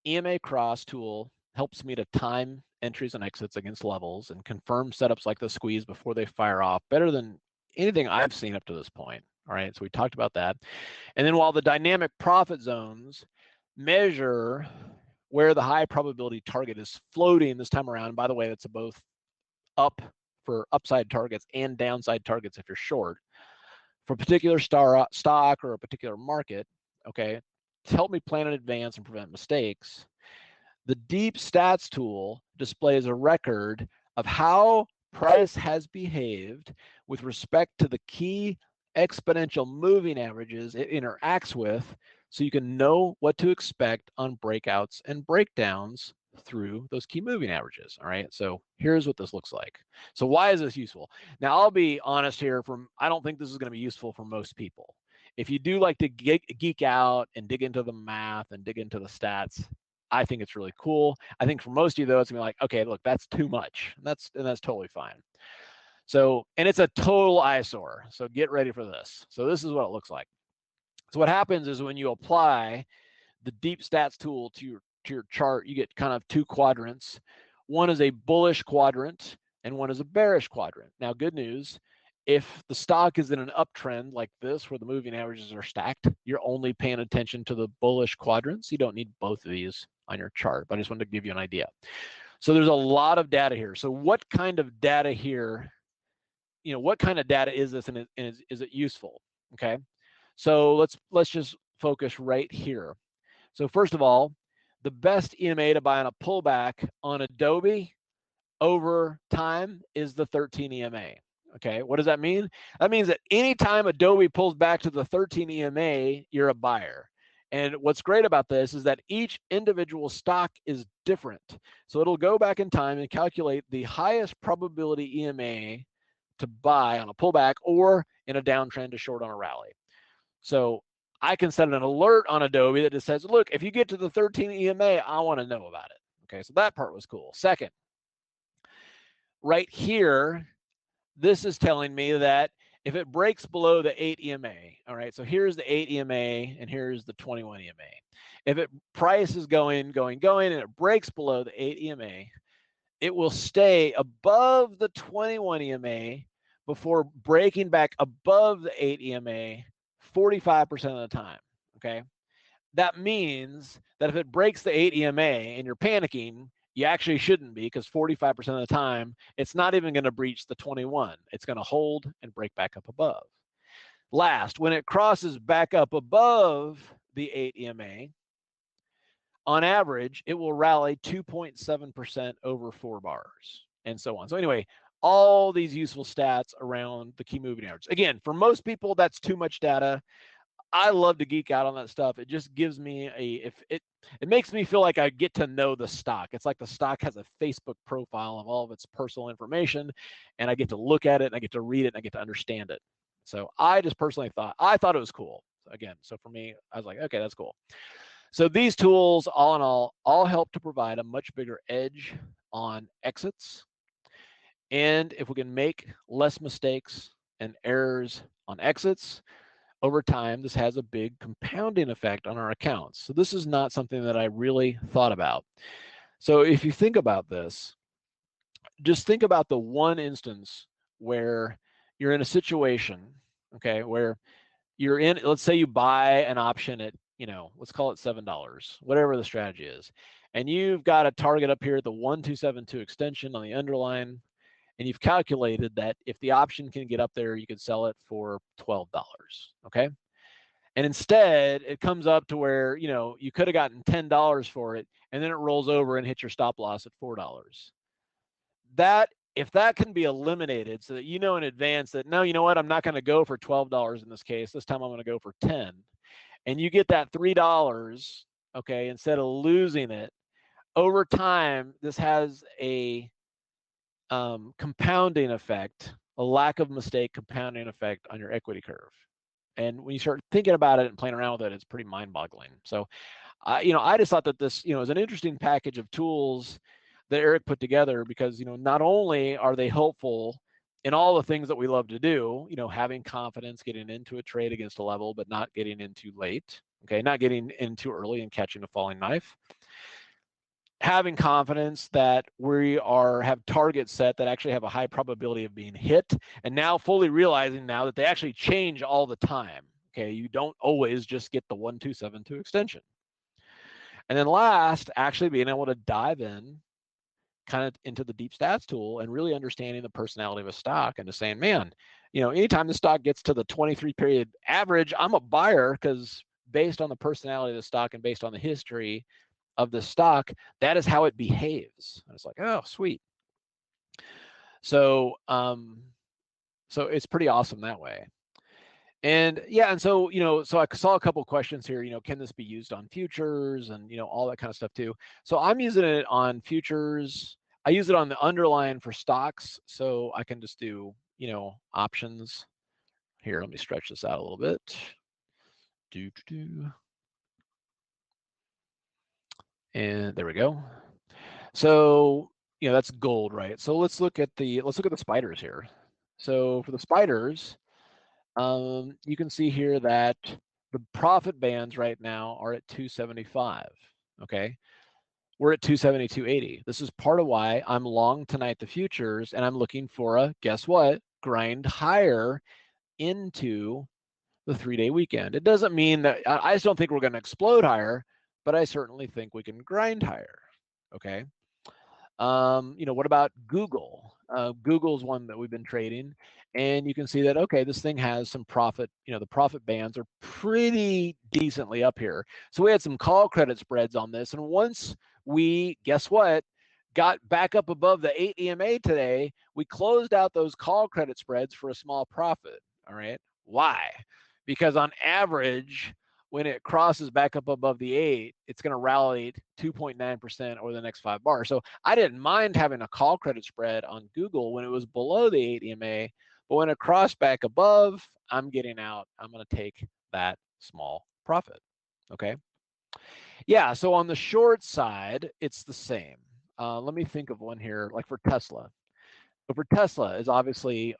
Speaker 1: EMA cross tool helps me to time entries and exits against levels and confirm setups like the squeeze before they fire off better than anything I've seen up to this point. All right, so we talked about that. And then while the dynamic profit zones measure where the high probability target is floating this time around, by the way, that's both up for upside targets and downside targets if you're short for a particular stock or a particular market, okay, to help me plan in advance and prevent mistakes, the Deep Stats tool displays a record of how price has behaved with respect to the key exponential moving averages it interacts with, so you can know what to expect on breakouts and breakdowns through those key moving averages. All right, so here's what this looks like. So why is this useful? Now, I'll be honest here, I don't think this is going to be useful for most people. If you do like to geek out and dig into the math and dig into the stats, I think it's really cool. I think for most of you, though, it's gonna be like, okay, look, that's too much. And that's totally fine. So, and it's a total eyesore. So get ready for this. So this is what it looks like. So what happens is when you apply the Deep Stats tool to your chart, you get kind of two quadrants. One is a bullish quadrant and one is a bearish quadrant. Now, good news, if the stock is in an uptrend like this, where the moving averages are stacked, you're only paying attention to the bullish quadrants. You don't need both of these on your chart, but I just wanted to give you an idea. So there's a lot of data here. So what kind of data here, what kind of data is this, and is it useful? Okay, so let's just focus right here. So first of all, the best EMA to buy on a pullback on Adobe over time is the 13 EMA. Okay, what does that mean? That means that anytime Adobe pulls back to the 13 EMA, you're a buyer. And what's great about this is that each individual stock is different. So it'll go back in time and calculate the highest probability EMA to buy on a pullback or in a downtrend to short on a rally. So I can set an alert on Adobe that just says, look, if you get to the 13 EMA, I want to know about it. Okay, so that part was cool. Second, right here, this is telling me that if it breaks below the 8 EMA, all right, so here's the 8 EMA and here's the 21 EMA. If price is going, and it breaks below the 8 EMA, it will stay above the 21 EMA before breaking back above the 8 EMA 45% of the time, okay? That means that if it breaks the 8 EMA and you're panicking, you actually shouldn't be, because 45% of the time, it's not even going to breach the 21. It's going to hold and break back up above. Last, when it crosses back up above the 8 EMA, on average, it will rally 2.7% over 4 bars, and so on. So anyway, all these useful stats around the key moving average. Again, for most people, that's too much data. I love to geek out on that stuff. It just gives me it makes me feel like I get to know the stock. It's like the stock has a Facebook profile of all of its personal information, and I get to look at it and I get to read it and I get to understand it. So I just personally thought it was cool. Again, so for me, I was like, okay, that's cool. So these tools, all in all help to provide a much bigger edge on exits. And if we can make less mistakes and errors on exits, over time, this has a big compounding effect on our accounts. So this is not something that I really thought about. So if you think about this, just think about the one instance where you're in a situation, okay, where you're in, let's say you buy an option at, let's call it $7, whatever the strategy is. And you've got a target up here at the 1272 extension on the underline. And you've calculated that if the option can get up there, you could sell it for $12, okay? And instead, it comes up to where, you could have gotten $10 for it, and then it rolls over and hits your stop loss at $4. If that can be eliminated so that you know in advance that, no, you know what, I'm not going to go for $12 in this case. This time I'm going to go for 10. And you get that $3, okay, instead of losing it, over time, this has a compounding effect, a lack of mistake compounding effect on your equity curve. And when you start thinking about it and playing around with it, it's pretty mind-boggling. So, I just thought that this, is an interesting package of tools that Eric put together, because, not only are they helpful in all the things that we love to do, having confidence, getting into a trade against a level, but not getting in too late, okay, not getting in too early and catching a falling knife. Having confidence that we have targets set that actually have a high probability of being hit, and now fully realizing now that they actually change all the time. Okay, you don't always just get the 1272 extension. And then last, actually being able to dive in kind of into the Deep Stats tool and really understanding the personality of a stock, and just saying, man, anytime the stock gets to the 23 period average, I'm a buyer, because based on the personality of the stock and based on the history of the stock, that is how it behaves. And it's like, oh, sweet. So, so it's pretty awesome that way. And yeah, and so, so I saw a couple of questions here, can this be used on futures and, all that kind of stuff too. So I'm using it on futures. I use it on the underlying for stocks. So I can just do, options here. Let me stretch this out a little bit. And there we go. So, that's gold, right? So let's look at the spiders here. So for the spiders, you can see here that the profit bands right now are at 275. Okay, we're at 270, 280. This is part of why I'm long tonight the futures, and I'm looking for a, guess what, grind higher into the 3-day weekend. It doesn't mean that I just don't think we're going to explode higher, but I certainly think we can grind higher. Okay. What about Google? Google's one that we've been trading, and you can see that, okay, this thing has some profit. The profit bands are pretty decently up here. So we had some call credit spreads on this, and once we, guess what, got back up above the 8 EMA today, we closed out those call credit spreads for a small profit. All right. Why? Because on average, when it crosses back up above the 8, it's going to rally 2.9% over the next 5 bars. So I didn't mind having a call credit spread on Google when it was below the 8 EMA, but when it crossed back above, I'm getting out. I'm going to take that small profit. Okay. Yeah. So on the short side, it's the same. Let me think of one here, like for Tesla. But for Tesla is obviously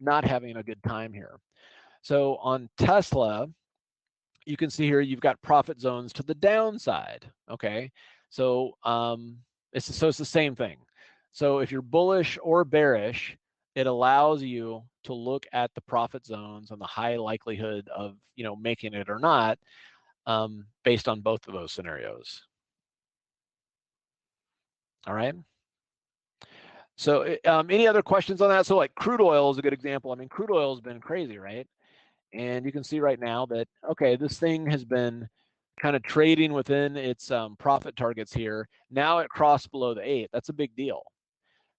Speaker 1: not having a good time here. So on Tesla, you can see here you've got profit zones to the downside. Okay, so it's the same thing. So if you're bullish or bearish, it allows you to look at the profit zones and the high likelihood of making it or not, based on both of those scenarios. All right. So any other questions on that? So like crude oil is a good example. I mean, crude oil has been crazy, right? And you can see right now that, okay, this thing has been kind of trading within its profit targets here. Now it crossed below the 8. That's a big deal.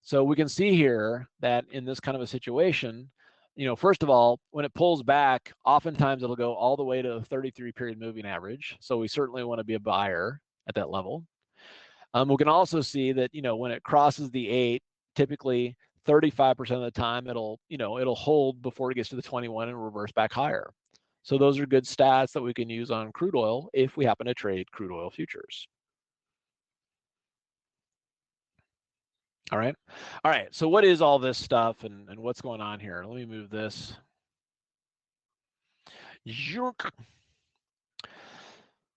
Speaker 1: So we can see here that in this kind of a situation, first of all, when it pulls back, oftentimes it'll go all the way to the 33 period moving average. So we certainly want to be a buyer at that level. We can also see that, when it crosses the 8, typically 35% of the time it'll hold before it gets to the 21 and reverse back higher. So those are good stats that we can use on crude oil if we happen to trade crude oil futures. All right. All right. So what is all this stuff and what's going on here? Let me move this.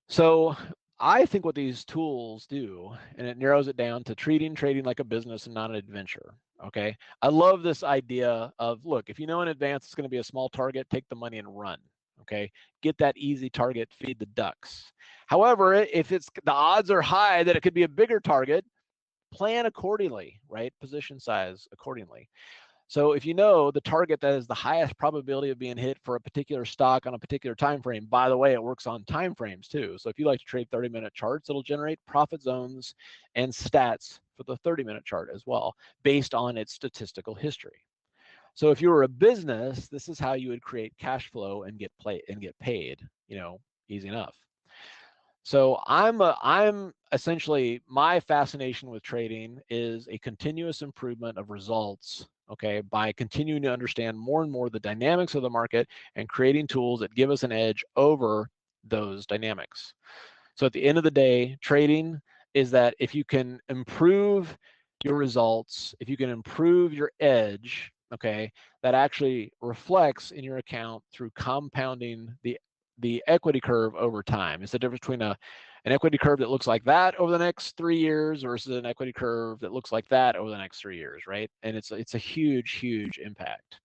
Speaker 1: So I think what these tools do, and it narrows it down to trading like a business and not an adventure. Okay. I love this idea of, look, if you know in advance it's going to be a small target, take the money and run. Okay. Get that easy target, feed the ducks. However, if the odds are high that it could be a bigger target, plan accordingly, right? Position size accordingly. So if you know the target that is the highest probability of being hit for a particular stock on a particular time frame, by the way, it works on time frames too. So if you like to trade 30-minute charts, it'll generate profit zones and stats for the 30-minute chart as well, based on its statistical history. So if you were a business, this is how you would create cash flow and get paid, easy enough. So I'm essentially, my fascination with trading is a continuous improvement of results, okay, by continuing to understand more and more the dynamics of the market and creating tools that give us an edge over those dynamics. So at the end of the day, trading is that if you can improve your results, if you can improve your edge, okay, that actually reflects in your account through compounding the equity curve over time. It's the difference between an equity curve that looks like that over the next 3 years versus an equity curve that looks like that over the next 3 years, right? And it's a huge, huge impact.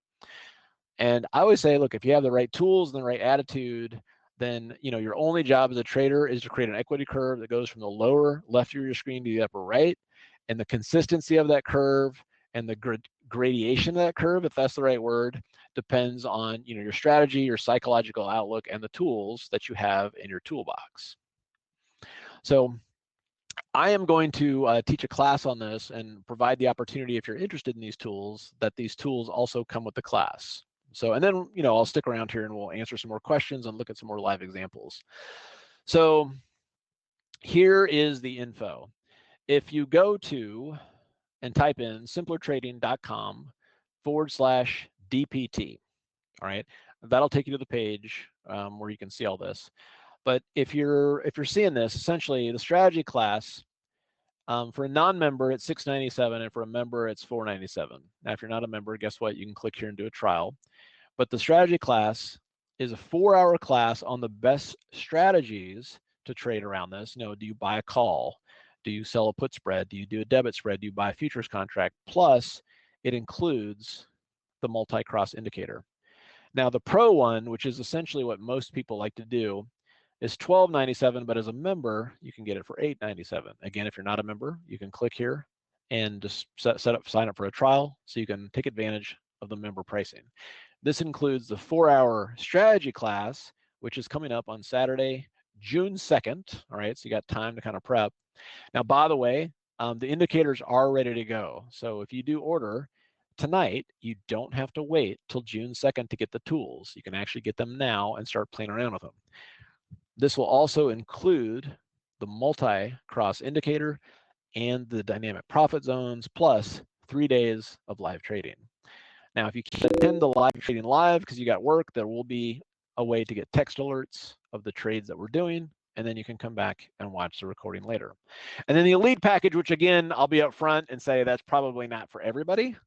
Speaker 1: And I always say, look, if you have the right tools and the right attitude, then your only job as a trader is to create an equity curve that goes from the lower left of your screen to the upper right, and the consistency of that curve and the gradation of that curve, if that's the right word, depends on your strategy, your psychological outlook, and the tools that you have in your toolbox. So I am going to teach a class on this and provide the opportunity, if you're interested in these tools, that these tools also come with the class. So, and then, I'll stick around here and we'll answer some more questions and look at some more live examples. So here is the info. If you go to and type in simplertrading.com/DPT, all right, that'll take you to the page where you can see all this. But if you're seeing this, essentially the strategy class, for a non-member, it's $697, and for a member, it's $497. Now, if you're not a member, guess what? You can click here and do a trial. But the strategy class is a 4-hour class on the best strategies to trade around this. Do you buy a call? Do you sell a put spread? Do you do a debit spread? Do you buy a futures contract? Plus, it includes the multi-cross indicator. Now, the pro one, which is essentially what most people like to do, is $12.97, but as a member, you can get it for $8.97. Again, if you're not a member, you can click here and just sign up for a trial so you can take advantage of the member pricing. This includes the 4-hour strategy class, which is coming up on Saturday, June 2nd. All right, so you got time to kind of prep. Now, by the way, the indicators are ready to go. So if you do order tonight, you don't have to wait till June 2nd to get the tools. You can actually get them now and start playing around with them. This will also include the multi-cross indicator and the dynamic profit zones, plus 3 days of live trading. Now, if you can't attend the live trading live because you got work, there will be a way to get text alerts of the trades that we're doing, and then you can come back and watch the recording later. And then the elite package, which again, I'll be up front and say that's probably not for everybody.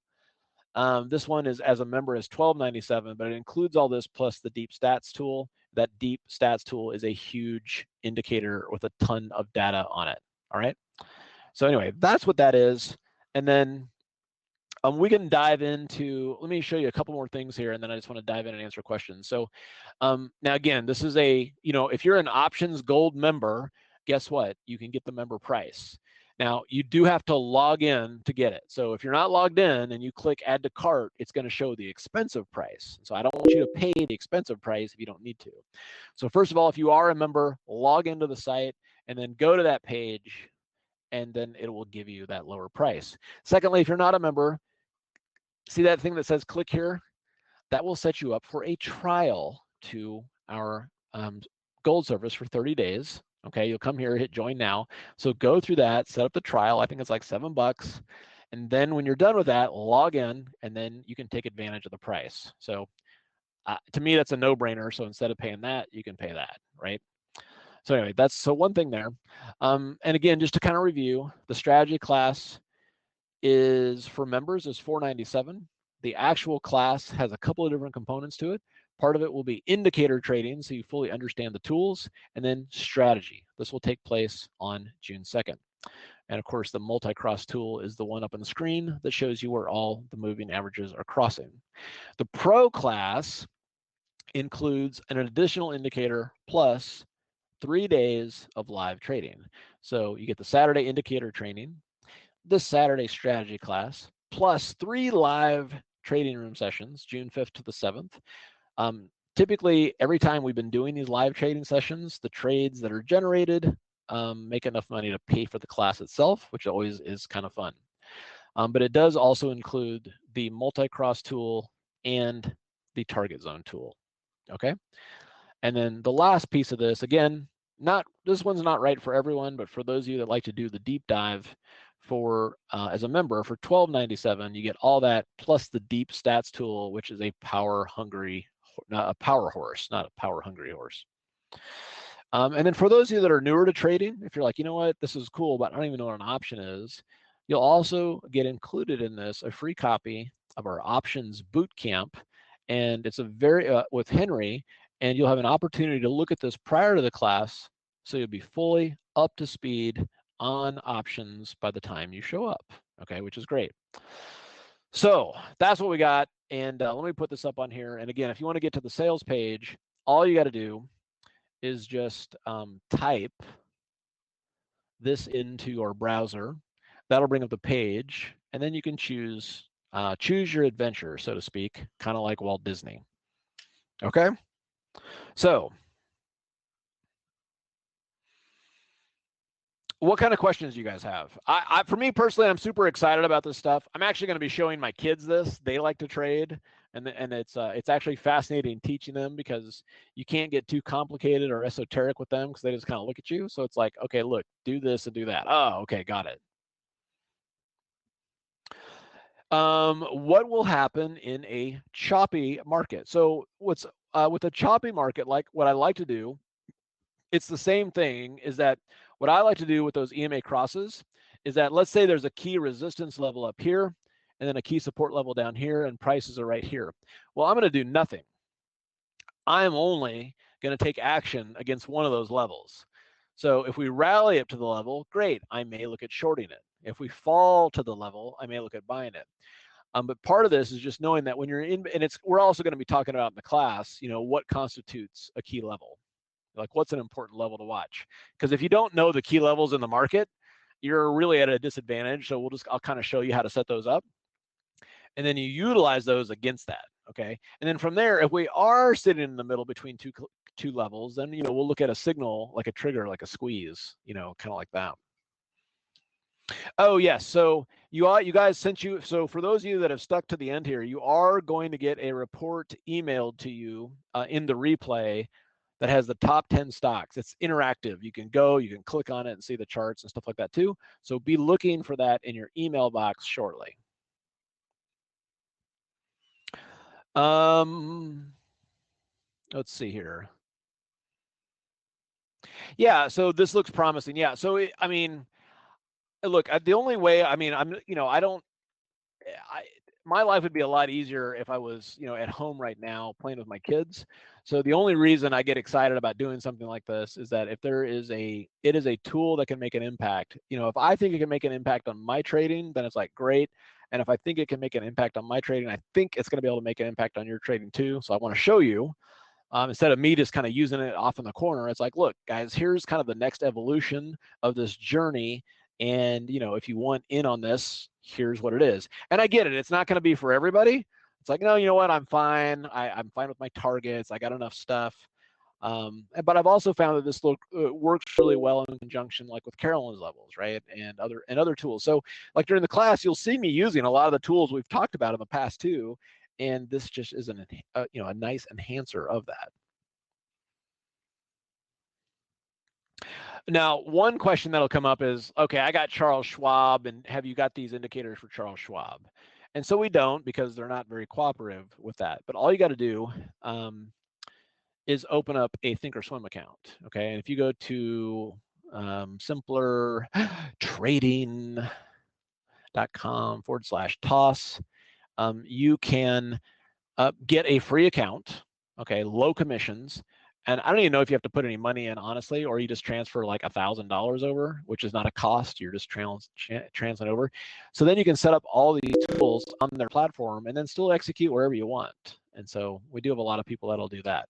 Speaker 1: This one is, as a member, is $12.97, but it includes all this plus the deep stats tool. That deep stats tool is a huge indicator with a ton of data on it. All right. So anyway, that's what that is. And then we can dive into, let me show you a couple more things here, and then I just want to dive in and answer questions. So now again, this is a, if you're an options gold member, guess what? You can get the member price. Now, you do have to log in to get it. So if you're not logged in and you click add to cart, it's going to show the expensive price. So I don't want you to pay the expensive price if you don't need to. So first of all, if you are a member, log into the site and then go to that page, and then it will give you that lower price. Secondly, if you're not a member, see that thing that says click here? That will set you up for a trial to our gold service for 30 days. Okay, you'll come here, hit join now. So go through that, set up the trial. I think it's like $7. And then when you're done with that, log in, and then you can take advantage of the price. So to me, that's a no-brainer. So instead of paying that, you can pay that, right? So anyway, that's one thing there. And again, just to kind of review, the strategy class is for members is $497. The actual class has a couple of different components to it. Part of it will be indicator trading, so you fully understand the tools, and then strategy. This will take place on June 2nd. And of course, the multi-cross tool is the one up on the screen that shows you where all the moving averages are crossing. The pro class includes an additional indicator plus 3 days of live trading. So you get the Saturday indicator training, this Saturday strategy class, plus 3 live trading room sessions, June 5th to the 7th. Typically, every time we've been doing these live trading sessions, the trades that are generated make enough money to pay for the class itself, which always is kind of fun. But it does also include the multi-cross tool and the target zone tool, okay? And then the last piece of this, again, this one's not right for everyone, but for those of you that like to do the deep dive for as a member for $12.97, you get all that plus the deep stats tool, which is a power hungry, not a power horse, not a power hungry horse. And then for those of you that are newer to trading, if you're like, you know what, this is cool, but I don't even know what an option is, you'll also get included in this a free copy of our options boot camp. And it's a very, with Henry, and you'll have an opportunity to look at this prior to the class, so you'll be fully up to speed on options by the time you show up, okay, which is great. So that's what we got, and let me put this up on here. And again, if you want to get to the sales page, all you got to do is just type this into your browser. That'll bring up the page, and then you can choose Choose your adventure, so to speak, kind of like Walt Disney. Okay? So, what kind of questions do you guys have? For me personally, I'm super excited about this stuff. I'm actually going to be showing my kids this. They like to trade, and it's actually fascinating teaching them because you can't get too complicated or esoteric with them because they just kind of look at you. So it's like, okay, look, do this and do that. Oh, okay, got it. What will happen in a choppy market? So what's with a choppy market, like what I like to do, it's the same thing, is that what I like to do with those EMA crosses is that, let's say there's a key resistance level up here and then a key support level down here and prices are right here. Well, I'm going to do nothing. I'm only going to take action against one of those levels. So if we rally up to the level, great, I may look at shorting it. If we fall to the level, I may look at buying it. But part of this is just knowing that when you're in, and we're also going to be talking about in the class, what constitutes a key level. Like, what's an important level to watch? Because if you don't know the key levels in the market, you're really at a disadvantage. So I'll kind of show you how to set those up. And then you utilize those against that, okay? And then from there, if we are sitting in the middle between two levels, then, we'll look at a signal, like a trigger, like a squeeze, kind of like that. Oh, yes. So you guys, so for those of you that have stuck to the end here, you are going to get a report emailed to you in the replay that has the top 10 stocks. It's interactive. You can click on it and see the charts and stuff like that too. So be looking for that in your email box shortly. Let's see here. Yeah, so this looks promising. Yeah, so look, the only way, my life would be a lot easier if I was, at home right now playing with my kids. So the only reason I get excited about doing something like this is that if it is a tool that can make an impact. If I think it can make an impact on my trading, then it's like great. And if I think it can make an impact on my trading, I think it's going to be able to make an impact on your trading too. So I want to show you, instead of me just kind of using it off in the corner, it's like, look, guys, here's kind of the next evolution of this journey. And, if you want in on this, here's what it is. And I get it. It's not going to be for everybody. It's like, no, you know what? I'm fine. I'm fine with my targets. I got enough stuff. But I've also found that this works really well in conjunction, like with Carolyn's levels, right? And other tools. So like during the class, you'll see me using a lot of the tools we've talked about in the past too. And this just is a nice enhancer of that. Now, one question that'll come up is, okay, I got Charles Schwab, and have you got these indicators for Charles Schwab? And so we don't, because they're not very cooperative with that. But all you got to do is open up a Thinkorswim account, okay? And if you go to simplertrading.com/toss, you can get a free account, okay, low commissions. And I don't even know if you have to put any money in, honestly, or you just transfer like $1,000 over, which is not a cost. You're just transferring over. So then you can set up all these tools on their platform and then still execute wherever you want. And so we do have a lot of people that'll do that.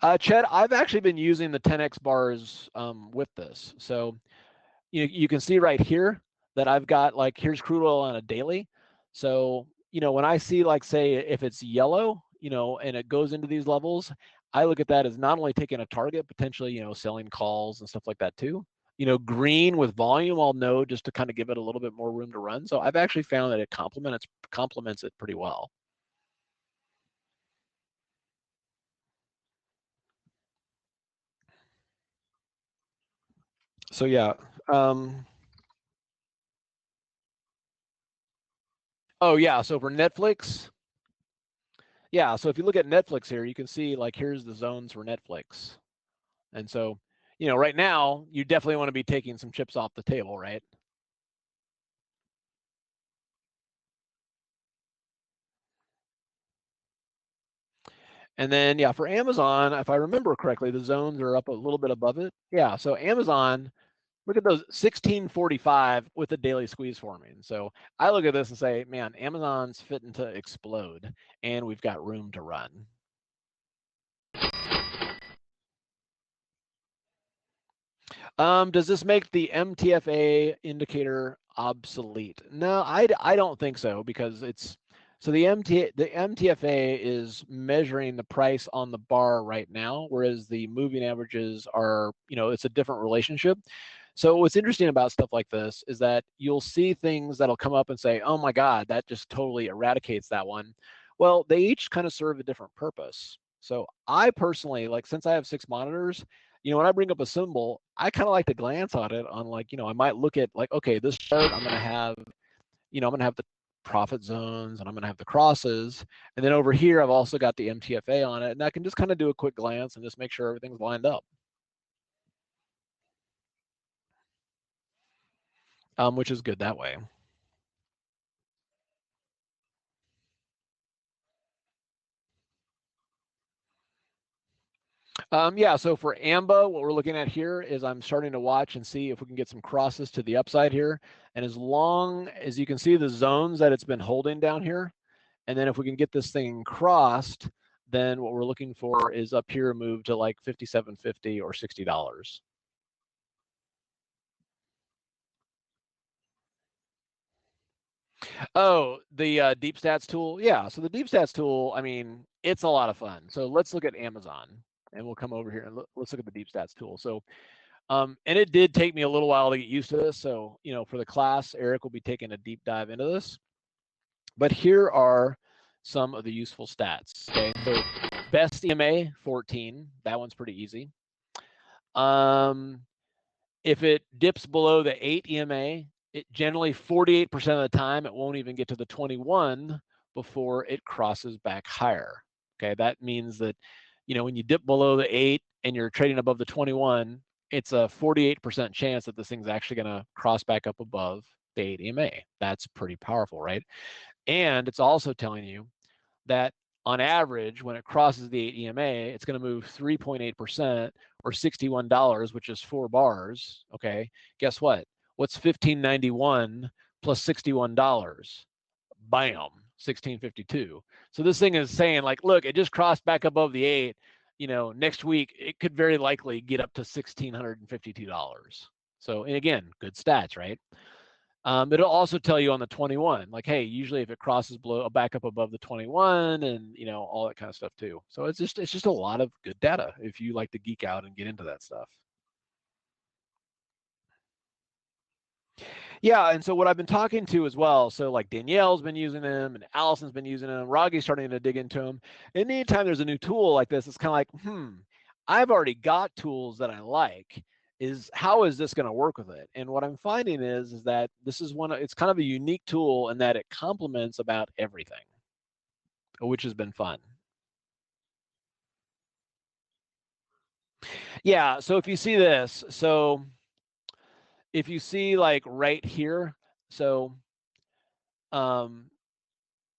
Speaker 1: Ched, I've actually been using the 10x bars with this. So you can see right here that I've got, like, here's crude oil on a daily. So, when I see, like, say, if it's yellow, and it goes into these levels, I look at that as not only taking a target, potentially, selling calls and stuff like that too. Green with volume, I'll know just to kind of give it a little bit more room to run. So I've actually found that it complements it pretty well. So yeah. Oh yeah. So for Netflix, yeah. So if you look at Netflix here, you can see, like, here's the zones for Netflix. And so, right now, you definitely want to be taking some chips off the table, right? And then, yeah, for Amazon, if I remember correctly, the zones are up a little bit above it. Yeah, so Amazon, look at those 1645 with the daily squeeze forming. So I look at this and say, man, Amazon's fitting to explode, and we've got room to run.
Speaker 2: Does this make the MTFA indicator obsolete? No, I don't think so, because it's so the MTFA is measuring the price on the bar right now, whereas the moving averages are, it's a different relationship. So what's interesting about stuff like this is that you'll see things that'll come up and say, oh my God, that just totally eradicates that one. Well, they each kind of serve a different purpose. So I personally, like, since I have 6 monitors, when I bring up a symbol, I kind of like to glance on it on, like, I might look at, like, okay, this chart, I'm going to have, I'm going to have the profit zones, and I'm going to have the crosses. And then over here, I've also got the MTFA on it, and I can just kind of do a quick glance and just make sure everything's lined up. Which is good that way. Yeah, so for AMBA, what we're looking at here is I'm starting to watch and see if we can get some crosses to the upside here. And as long as you can see the zones that it's been holding down here, and then if we can get this thing crossed, then what we're looking for is up here, move to like 57.50 or $60. Oh, the deep stats tool. Yeah, so the deep stats tool, I mean, it's a lot of fun. So let's look at Amazon, and we'll come over here and let's look at the deep stats tool. So and it did take me a little while to get used to this. So, for the class, Eric will be taking a deep dive into this. But here are some of the useful stats. Okay, so best EMA 14. That one's pretty easy. If it dips below the 8 EMA, it generally 48% of the time it won't even get to the 21 before it crosses back higher. Okay, that means that when you dip below the 8 and you're trading above the 21, it's a 48% chance that this thing's actually going to cross back up above the 8 EMA. That's pretty powerful, right? And it's also telling you that on average, when it crosses the 8 EMA, it's going to move 3.8% or $61, which is 4 bars. Okay, guess what? What's 1591 plus $61? Bam, 1652. So this thing is saying, like, look, it just crossed back above the 8. Next week it could very likely get up to $1,652. So, and again, good stats, right? It'll also tell you on the 21, like, hey, usually if it crosses back up above the 21, and all that kind of stuff too. So it's just a lot of good data if you like to geek out and get into that stuff. Yeah, and so what I've been talking to as well, so like Danielle's been using them, and Allison's been using them, Raghee's starting to dig into them. And anytime there's a new tool like this, it's kind of like, I've already got tools that I like. How is this going to work with it? And what I'm finding is that this is it's kind of a unique tool in that it complements about everything, which has been fun. Yeah, so if you see this, so if you see like right here, so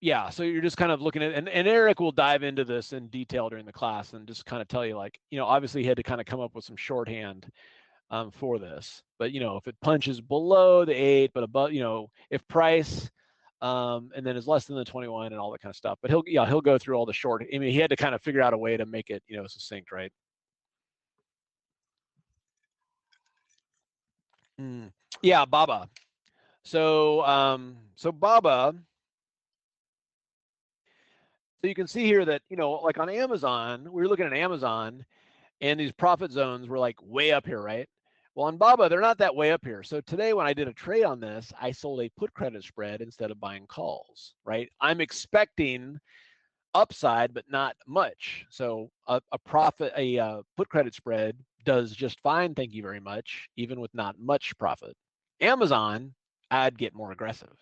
Speaker 2: yeah, so you're just kind of looking at, and Eric will dive into this in detail during the class and just kind of tell you, like, obviously he had to kind of come up with some shorthand for this. But, if it punches below the 8, but above, if price and then is less than the 21 and all that kind of stuff. But he'll go through all the short. I mean, he had to kind of figure out a way to make it, succinct, right? Yeah, Baba. So Baba. So you can see here that, like on Amazon, we were looking at Amazon, and these profit zones were like way up here, right? Well, on Baba, they're not that way up here. So today when I did a trade on this, I sold a put credit spread instead of buying calls, right? I'm expecting upside, but not much. So a put credit spread does just fine, thank you very much, even with not much profit. Amazon, I'd get more aggressive.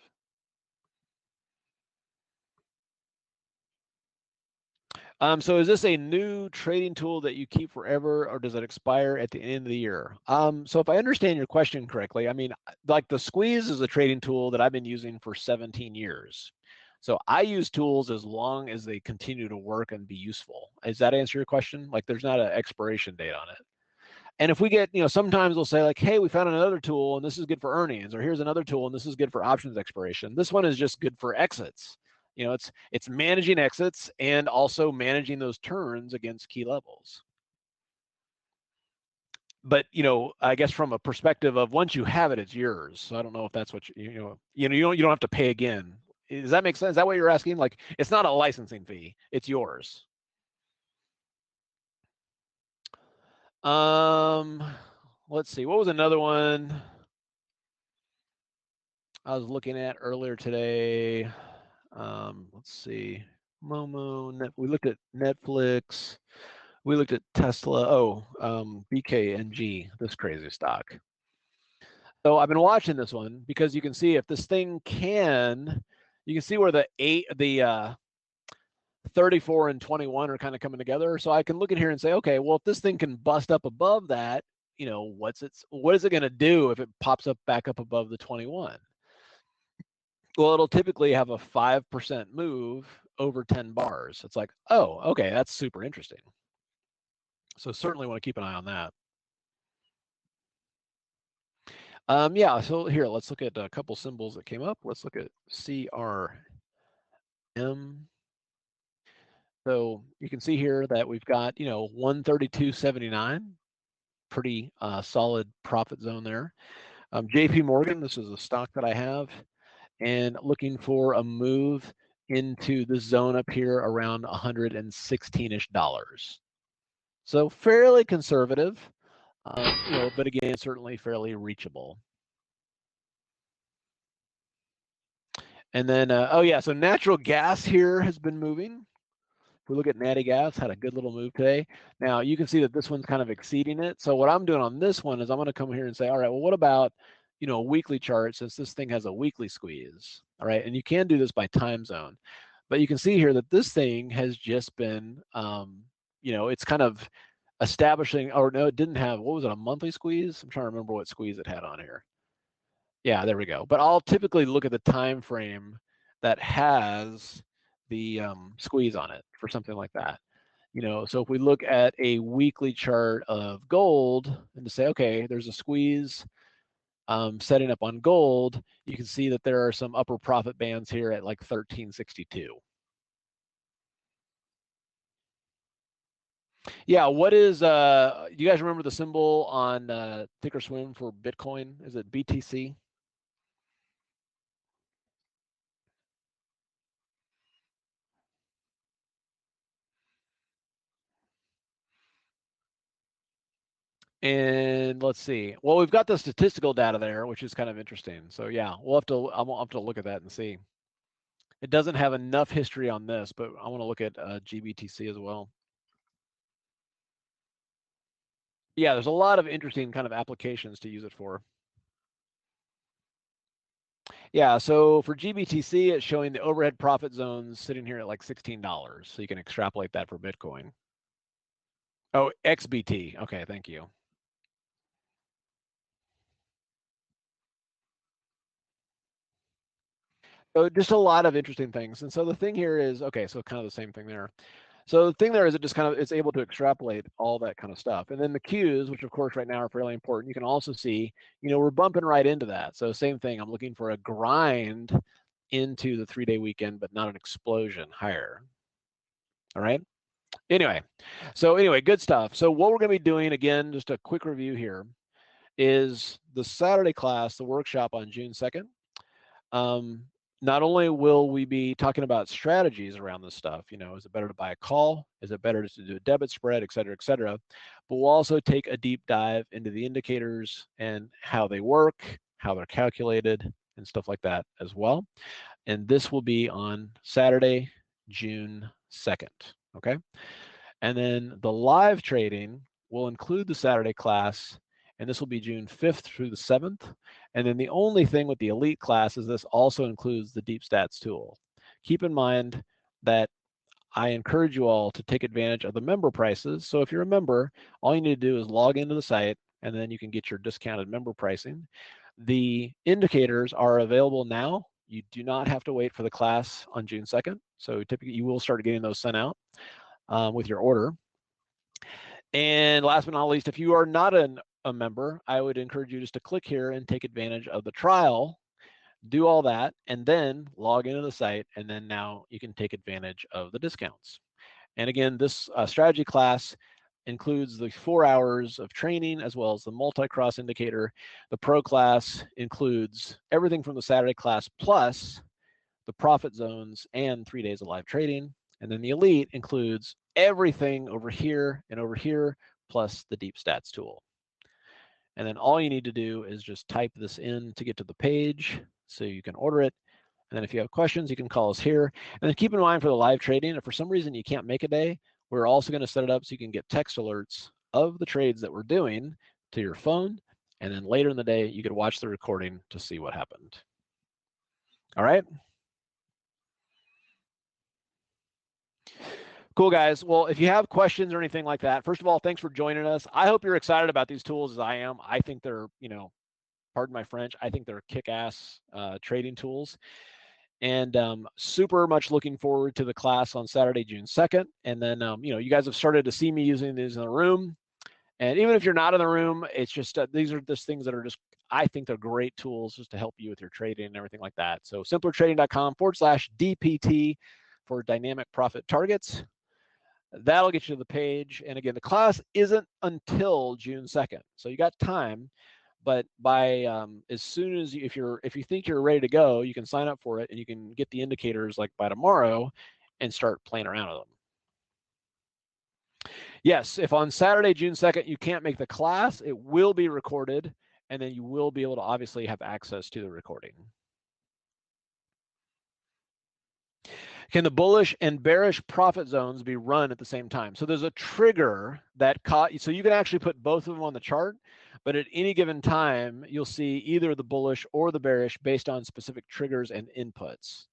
Speaker 2: So is this a new trading tool that you keep forever, or does it expire at the end of the year? So if I understand your question correctly, I mean, like the squeeze is a trading tool that I've been using for 17 years. So I use tools as long as they continue to work and be useful. Does that answer your question? Like there's not an expiration date on it. And if we get, sometimes we'll say like, hey, we found another tool and this is good for earnings, or here's another tool and this is good for options expiration. This one is just good for exits. It's managing exits and also managing those turns against key levels. but I guess from a perspective of once you have it, it's yours. So I don't know if that's what you don't have to pay again. Does that make sense? Is that what you're asking? Like, it's not a licensing fee; it's yours. Let's see. What was another one I was looking at earlier today? Let's see. Momo. We looked at Netflix. We looked at Tesla. Oh, BKNG. This crazy stock. So I've been watching this one because you can see if this thing you can see where the 34 and 21 are kind of coming together. So I can look at here and say, okay, well, if this thing can bust up above that, what is it going to do if it pops up back up above the 21? Well, it'll typically have a 5% move over 10 bars. It's like, oh, okay, that's super interesting. So certainly want to keep an eye on that. Yeah, so here, let's look at a couple symbols that came up. Let's look at CRM. So you can see here that we've got, 132.79, pretty solid profit zone there. JP Morgan, this is a stock that I have, and looking for a move into the zone up here around $116-ish. So fairly conservative, but again, certainly fairly reachable. And then, oh yeah, so natural gas here has been moving. If we look at natty gas, had a good little move today. Now you can see that this one's kind of exceeding it. So what I'm doing on this one is I'm going to come here and say, all right, well, what about, a weekly chart, since this thing has a weekly squeeze? All right, and you can do this by time zone, but you can see here that this thing has just been, it's kind of establishing, or no, it didn't have, what was it, a monthly squeeze? I'm trying to remember what squeeze it had on here. Yeah, there we go. But I'll typically look at the time frame that has the squeeze on it for something like that. So if we look at a weekly chart of gold and to say, okay, there's a squeeze setting up on gold, you can see that there are some upper profit bands here at like 1362. Yeah, what is you guys remember the symbol on Thinkorswim for Bitcoin? Is it BTC? And let's see. Well, we've got the statistical data there, which is kind of interesting. So yeah, I'll have to look at that and see. It doesn't have enough history on this, but I want to look at GBTC as well. Yeah, there's a lot of interesting kind of applications to use it for. Yeah, so for GBTC, it's showing the overhead profit zones sitting here at like $16. So you can extrapolate that for Bitcoin. Oh, XBT. Okay, thank you. So just a lot of interesting things. And so the thing here is, okay, so kind of the same thing there. So the thing there is it just kind of it's able to extrapolate all that kind of stuff. And then the Qs, which of course right now are fairly important, you can also see, we're bumping right into that. So same thing, I'm looking for a grind into the 3-day weekend, but not an explosion higher. All right. Anyway, good stuff. So what we're going to be doing, again, just a quick review here, is the Saturday class, the workshop on June 2nd. Not only will we be talking about strategies around this stuff, is it better to buy a call? Is it better to do a debit spread, et cetera, but we'll also take a deep dive into the indicators and how they work, how they're calculated, and stuff like that as well. And this will be on Saturday, June 2nd, okay? And then the live trading will include the Saturday class, and this will be June 5th through the 7th. And then the only thing with the elite class is this also includes the deep stats tool. Keep in mind that I encourage you all to take advantage of the member prices. So if you're a member, all you need to do is log into the site, and then you can get your discounted member pricing. The indicators are available now. You do not have to wait for the class on June 2nd. So typically you will start getting those sent out with your order. And last but not least, if you are not a member, I would encourage you just to click here and take advantage of the trial, do all that, and then log into the site, and then now you can take advantage of the discounts. And again, this strategy class includes the 4 hours of training as well as the multi-cross indicator. The pro class includes everything from the Saturday class plus the profit zones and 3 days of live trading. And then the elite includes everything over here and over here plus the deep stats tool. And then all you need to do is just type this in to get to the page so you can order it. And then if you have questions, you can call us here. And then keep in mind for the live trading, if for some reason you can't make a day, we're also going to set it up so you can get text alerts of the trades that we're doing to your phone. And then later in the day, you could watch the recording to see what happened. All right. Cool, guys. Well, if you have questions or anything like that, first of all, thanks for joining us. I hope you're excited about these tools as I am. I think they're, pardon my French, I think they're kick-ass trading tools. And super much looking forward to the class on Saturday, June 2nd. And then, you guys have started to see me using these in the room. And even if you're not in the room, it's just, these are just things that are just, I think they're great tools just to help you with your trading and everything like that. So simplertrading.com/DPT for dynamic profit targets. That'll get you to the page. And again, the class isn't until June 2nd. So you got time. But by as soon as if you think you're ready to go, you can sign up for it and you can get the indicators like by tomorrow and start playing around with them. Yes, if on Saturday, June 2nd, you can't make the class, it will be recorded, and then you will be able to obviously have access to the recording. Can the bullish and bearish profit zones be run at the same time? So there's a trigger that so you can actually put both of them on the chart, but at any given time, you'll see either the bullish or the bearish based on specific triggers and inputs.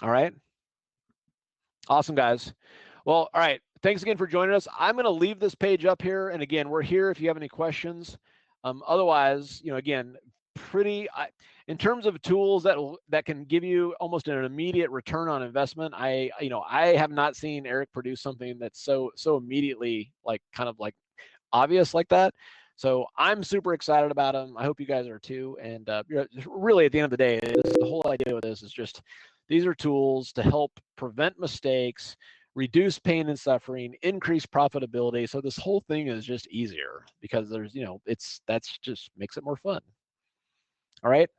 Speaker 2: All right. Awesome, guys. Well, all right. Thanks again for joining us. I'm going to leave this page up here. And again, we're here if you have any questions. Otherwise, again, in terms of tools that can give you almost an immediate return on investment, I have not seen Eric produce something that's so immediately kind of obvious like that. So I'm super excited about them. I hope you guys are too. And really, at the end of the day, the whole idea with this is just these are tools to help prevent mistakes, reduce pain and suffering, increase profitability. So this whole thing is just easier because there's that's just makes it more fun. All right.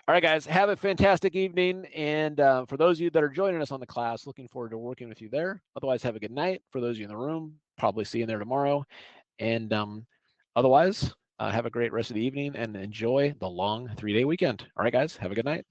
Speaker 2: All right, guys, have a fantastic evening. And for those of you that are joining us on the class, looking forward to working with you there. Otherwise, have a good night. For those of you in the room, probably see you there tomorrow. And otherwise, have a great rest of the evening and enjoy the long 3-day weekend. All right, guys, have a good night.